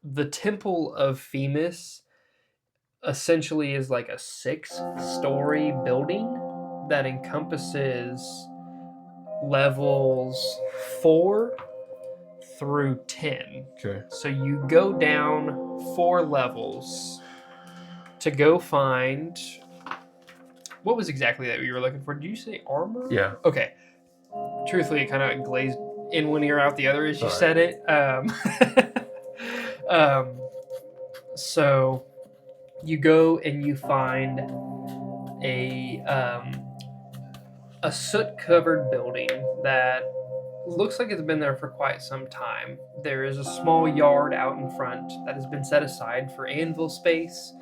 The Temple of Themis essentially is like a 6-story building that encompasses levels 4 through 10. Okay. So you go down 4 levels to go find. What was exactly that you were looking for? Did you say armor? Yeah. Okay. Truthfully, it kind of glazed in one ear out the other as you All right. said it. So you go and you find a soot-covered building that looks like it's been there for quite some time. There is a small yard out in front that has been set aside for anvil space.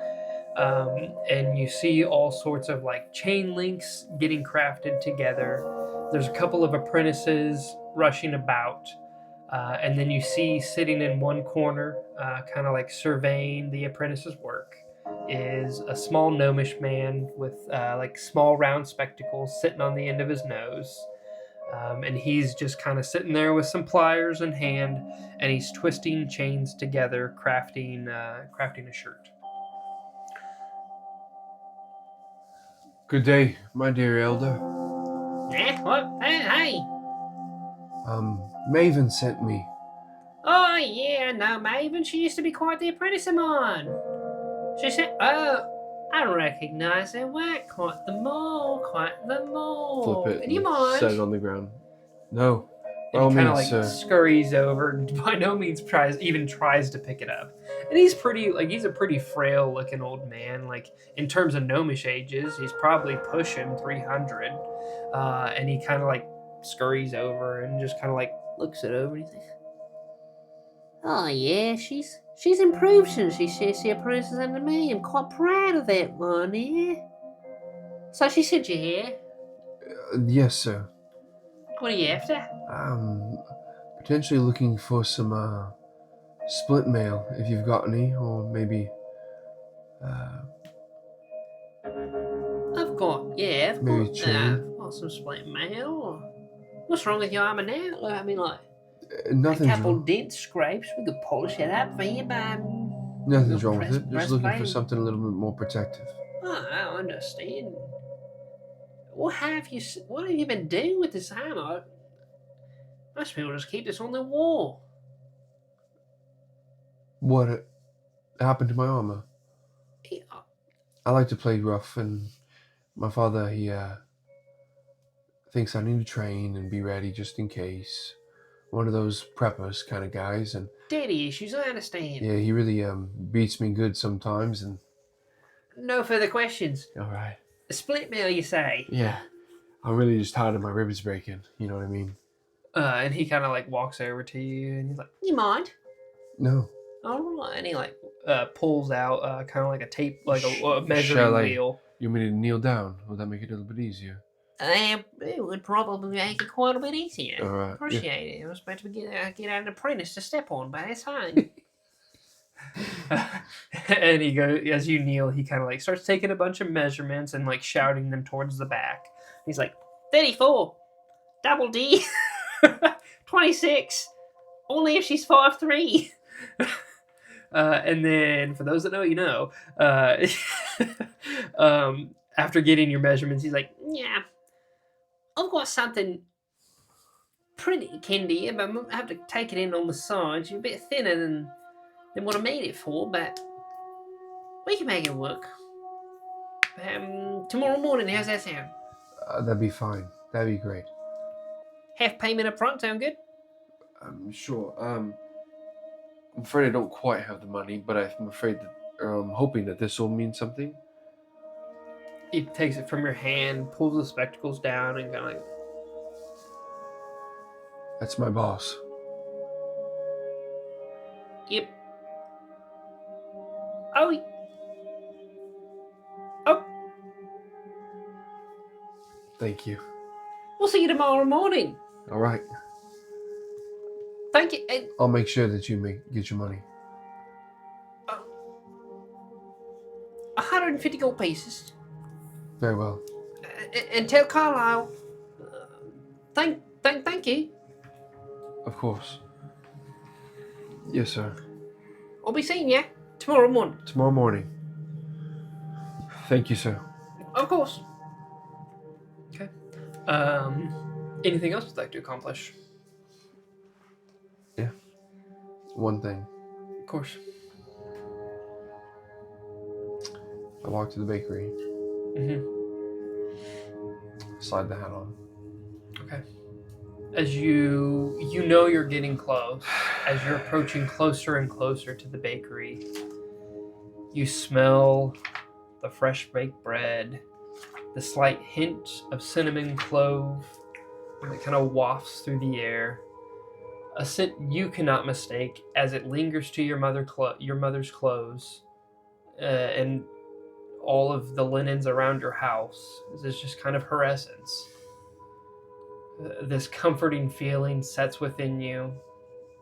And you see all sorts of like chain links getting crafted together. There's a couple of apprentices rushing about. And then you see sitting in one corner, kind of like surveying the apprentice's work, is a small gnomish man with like small round spectacles sitting on the end of his nose. And he's just kind of sitting there with some pliers in hand, and he's twisting chains together, crafting a shirt. Good day, my dear elder. What? Hey. Maven sent me. Oh, yeah, no, Maven. She used to be quite the apprentice of mine. She said, oh, I recognize her work. Quite the mole. Flip it Do you and mind? set it on the ground. No. By all And he kind of means, like scurries over, and by no means tries to pick it up. And he's a pretty frail looking old man. Like in terms of gnomish ages, he's probably pushing 300. And he kind of like scurries over and just kind of like looks it over, and he thinks, Oh, yeah, she's improved since she apprentices under me. I'm quite proud of that one, yeah. So she sent you here. yes, sir. What are you after? Potentially looking for some split mail, if you've got any, or maybe I've got maybe chain. I've got some split mail. What's wrong with your armor now? I mean, like, a Nothing's couple wrong. dent scrapes. We could polish it up for you, but Nothing's wrong with it. Just looking for breastplate. something a little bit more protective. Oh, I understand. What have you been doing with this armor? Most people just keep this on their wall. What happened to my armor? Yeah, I like to play rough, and my father, he thinks I need to train and be ready just in case. One of those preppers kind of guys, and daddy issues, I understand. yeah, he really beats me good sometimes. And No further questions. all right, Split mail, you say? yeah, I'm really just tired of my ribs breaking. You know what I mean? and he kind of like walks over to you, and he's like, You mind? No. All right. and he like pulls out kind of like a tape, like a Shall measuring I- wheel. You want me to kneel down? Would that make it a little bit easier? It would probably make it quite a bit easier. All right. Appreciate it. I was about to get out an apprentice to step on, but it's fine. And he goes, as you kneel, he kind of like starts taking a bunch of measurements and like shouting them towards the back. He's like, 34. Double D. 26. Only if she's 5'3". and then for those that know, you know, after getting your measurements, he's like, Yeah. I've got something pretty kindy, but I have to take it in on the sides. You're a bit thinner than what I made it for, but we can make it work. Tomorrow morning, how's that sound? That'd be fine. That'd be great. Half payment up front, sound good? Sure. I'm afraid I don't quite have the money, but I'm afraid that, I'm hoping that this will mean something. he takes it from your hand, pulls the spectacles down, and kind of like, That's my boss. Yep. Oh. Thank you. We'll see you tomorrow morning. All right. Thank you. I'll make sure that you get your money. 150 gold pieces. Very well. And tell Carlisle. Thank you. Of course. Yes, sir. I'll be seeing you tomorrow morning. Tomorrow morning. Thank you, sir. Of course. anything else you'd like to accomplish? One thing. Of course. I walk to the bakery, Mm-hmm. slide the hat on. Okay. As you know you're getting close, as you're approaching closer and closer to the bakery, you smell the fresh baked bread, the slight hint of cinnamon clove that kind of wafts through the air. A scent you cannot mistake as it lingers to your mother's clothes, and all of the linens around your house. This is just kind of her essence. This comforting feeling sets within you,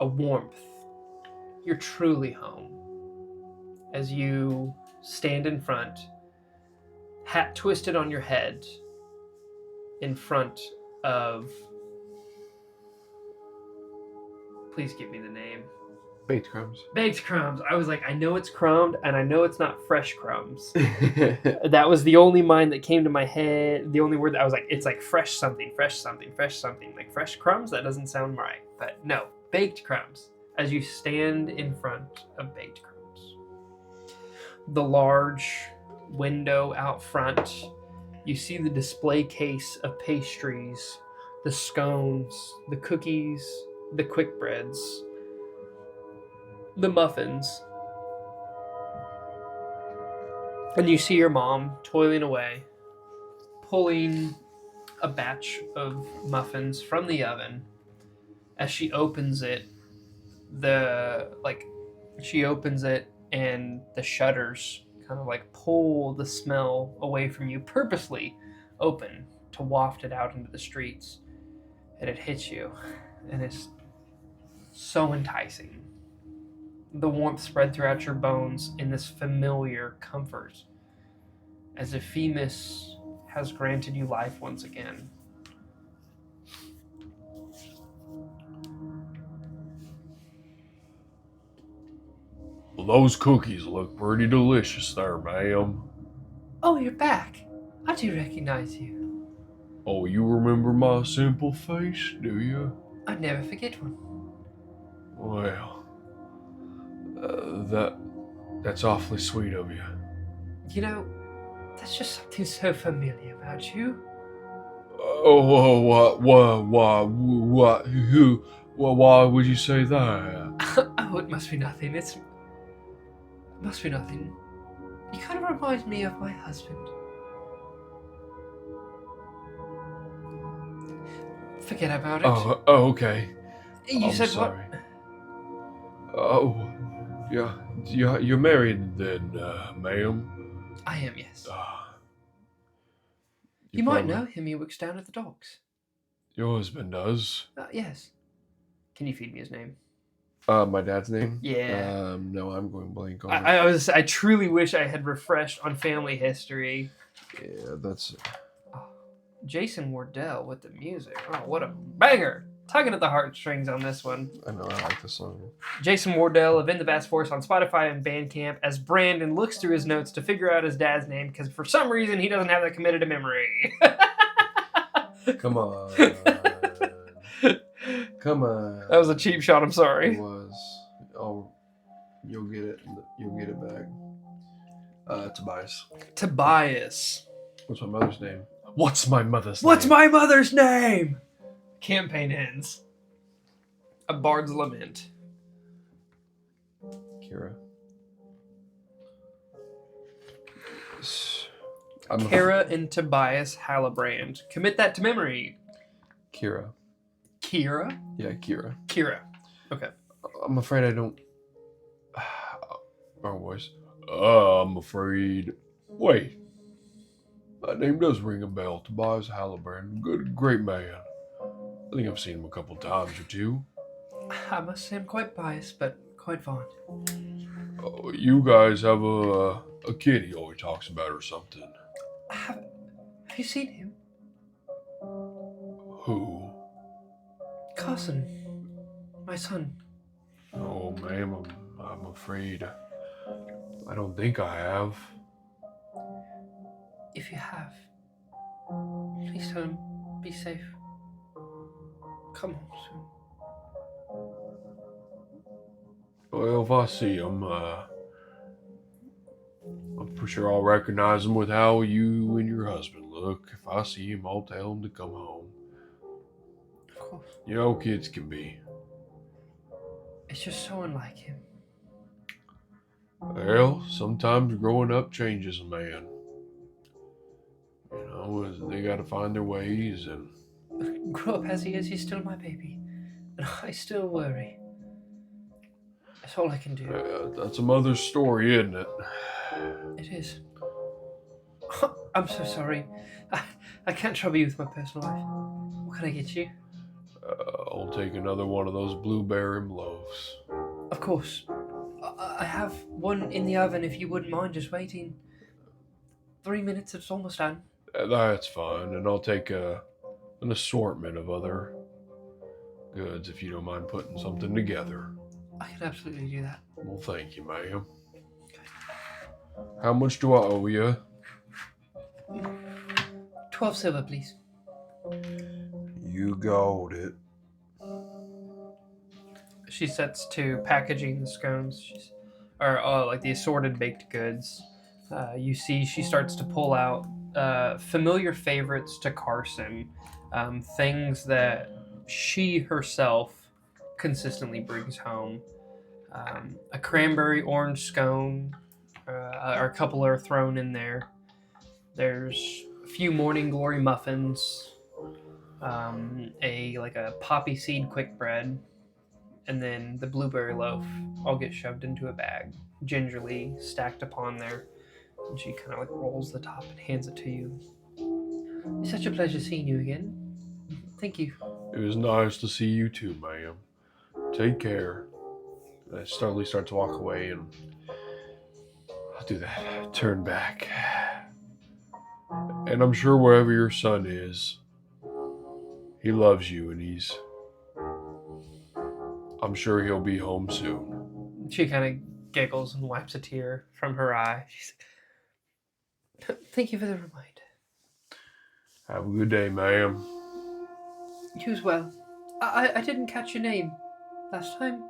a warmth. You're truly home. As you stand in front, hat twisted on your head, in front of... Please give me the name. Baked crumbs. Baked crumbs. I was like, I know it's crumbed, and I know it's not fresh crumbs. That was the only mind that came to my head. The only word that I was like, it's like fresh something, fresh something, fresh something. Like fresh crumbs? That doesn't sound right. But no, baked crumbs. As you stand in front of baked crumbs. The large window out front, you see the display case of pastries, the scones, the cookies, the quick breads, the muffins. And you see your mom toiling away, pulling a batch of muffins from the oven. As she opens it, and the shutters kind of like pull the smell away from you, purposely open to waft it out into the streets. And it hits you, and it's so enticing. The warmth spread throughout your bones in this familiar comfort, as if Femus has granted you life once again. Well, those cookies look pretty delicious there, ma'am. Oh, you're back. I do recognize you. Oh, you remember my simple face, do you? I never forget one. Well, that's awfully sweet of you. You know, that's just something so familiar about you. Oh, why would you say that? Oh, it must be nothing. It must be nothing. You kind of remind me of my husband. Forget about it. Oh, okay. You I'm said sorry. what? Oh, yeah, you're married then, ma'am? I am, yes. Ah, You might probably- know him. He works down at the docks. Your husband does. Yes. Can you feed me his name? My dad's name? Yeah. No, I'm going blank on it. I truly wish I had refreshed on family history. Yeah, that's... Jason Wardell with the music. Oh, what a banger! Tugging at the heartstrings on this one. I know, I like this song. Jason Wardell of In the Vast Force on Spotify and Bandcamp as Brandon looks through his notes to figure out his dad's name because for some reason he doesn't have that committed to memory. Come on. Come on. That was a cheap shot, I'm sorry. It was. Oh, you'll get it. You'll get it back. Tobias. Tobias. What's my mother's name? What's my mother's What's name? my mother's name? Campaign ends. A Bard's Lament. Kira. Kara and Tobias Hallibrand. Commit that to memory. Kira. Kira? Yeah, Kira. Kira. Okay. I'm afraid I don't... Wrong voice. I'm afraid... Wait. That name does ring a bell. Tobias Halliburton. Great man. I think I've seen him a couple times or two. I must say I'm quite biased, but quite fond. Oh, you guys have a kid he always talks about or something. Have you seen him? Who? Carson. My son. Oh, ma'am, I'm afraid. I don't think I have. If you have, please tell him, be safe. Come home soon. Well, if I see him, I'm pretty sure I'll recognize him with how you and your husband look. If I see him, I'll tell him to come home. Of course. You know, kids can be. It's just so unlike him. Well, sometimes growing up changes a man. You know, they gotta find their ways and... Grow up as he is, he's still my baby. And I still worry. That's all I can do. That's a mother's story, isn't it? It is. I'm so sorry. I can't trouble you with my personal life. What can I get you? I'll take another one of those blueberry loaves. Of course. I have one in the oven if you wouldn't mind just waiting. 3 minutes, it's almost done. That's fine, and I'll take an assortment of other goods if you don't mind putting something together. I can absolutely do that. Well, thank you, ma'am. How much do I owe you? 12 silver, please. You got it. She sets to packaging the scones, or like the assorted baked goods. You see she starts to pull out familiar favorites to Carson, things that she herself consistently brings home. A cranberry orange scone, or a couple are thrown in there. There's a few morning glory muffins, a poppy seed quick bread, and then the blueberry loaf all get shoved into a bag, gingerly stacked upon there. And she kind of like rolls the top and hands it to you. It's such a pleasure seeing you again. Thank you. It was nice to see you too, ma'am. Take care. And I slowly start to walk away, and I'll do that. Turn back. And I'm sure wherever your son is, he loves you, and I'm sure he'll be home soon. She kind of giggles and wipes a tear from her eye. She's like, thank you for the reminder. Have a good day, ma'am. You as well. I didn't catch your name last time.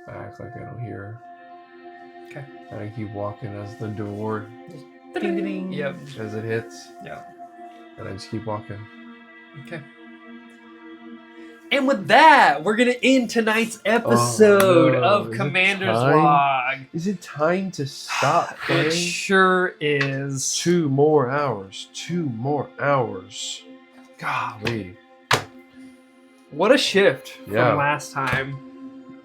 I act like I don't hear her. Okay. And I keep walking as the door ding ding ding Yep. as it hits. Yeah. And I just keep walking. Okay. And with that, we're gonna end tonight's episode no. of Is it Commander's time? Log. Is it time to stop playing? It sure is. 2 more hours. 2 more hours. Golly. What a shift Yeah. from last time.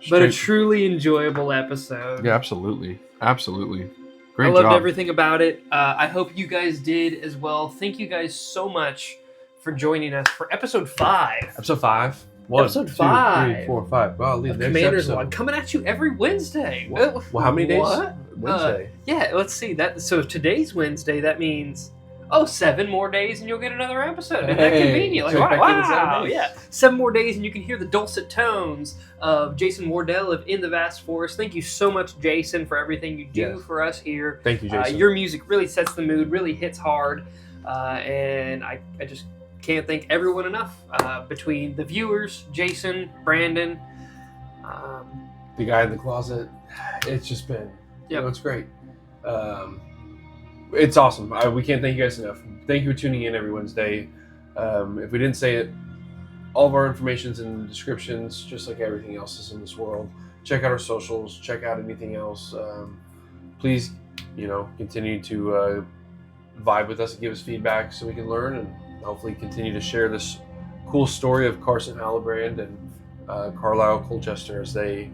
But a Straight- truly enjoyable episode. Yeah, absolutely. Absolutely. Great I loved job. everything about it. I hope you guys did as well. Thank you guys so much for joining us for episode 5 Episode 5. 1, Episode 2, 5. 3, 4, 5. Well, of next Commander's episode. Log, coming at you every Wednesday. Well, how many days? What? Wednesday. Yeah, let's see. So today's Wednesday. That means 7 more days and you'll get another episode. Isn't that Hey, convenient? Like, check back in in 7 wow, days. yeah. 7 more days and you can hear the dulcet tones of Jason Wardell of In the Vast Forest. Thank you so much, Jason, for everything you do Yes. for us here. Thank you, Jason. Your music really sets the mood, really hits hard, and I just can't thank everyone enough. Between the viewers, Jason, Brandon, The guy in the closet. It's just been, Yep. it's great. It's awesome. We can't thank you guys enough. Thank you for tuning in every Wednesday. If we didn't say it, all of our information's in the descriptions, just like everything else is in this world. Check out our socials. Check out anything else. Please, continue to vibe with us and give us feedback so we can learn and hopefully continue to share this cool story of Carson Hallebrand and Carlisle Colchester as they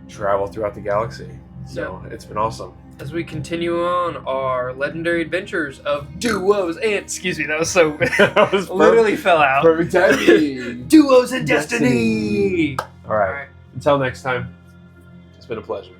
travel throughout the galaxy. So it's been awesome. as we continue on our legendary adventures of duos and that was so That was literally fell out. perfect timing. Duos and Destiny. All right. Until next time, it's been a pleasure.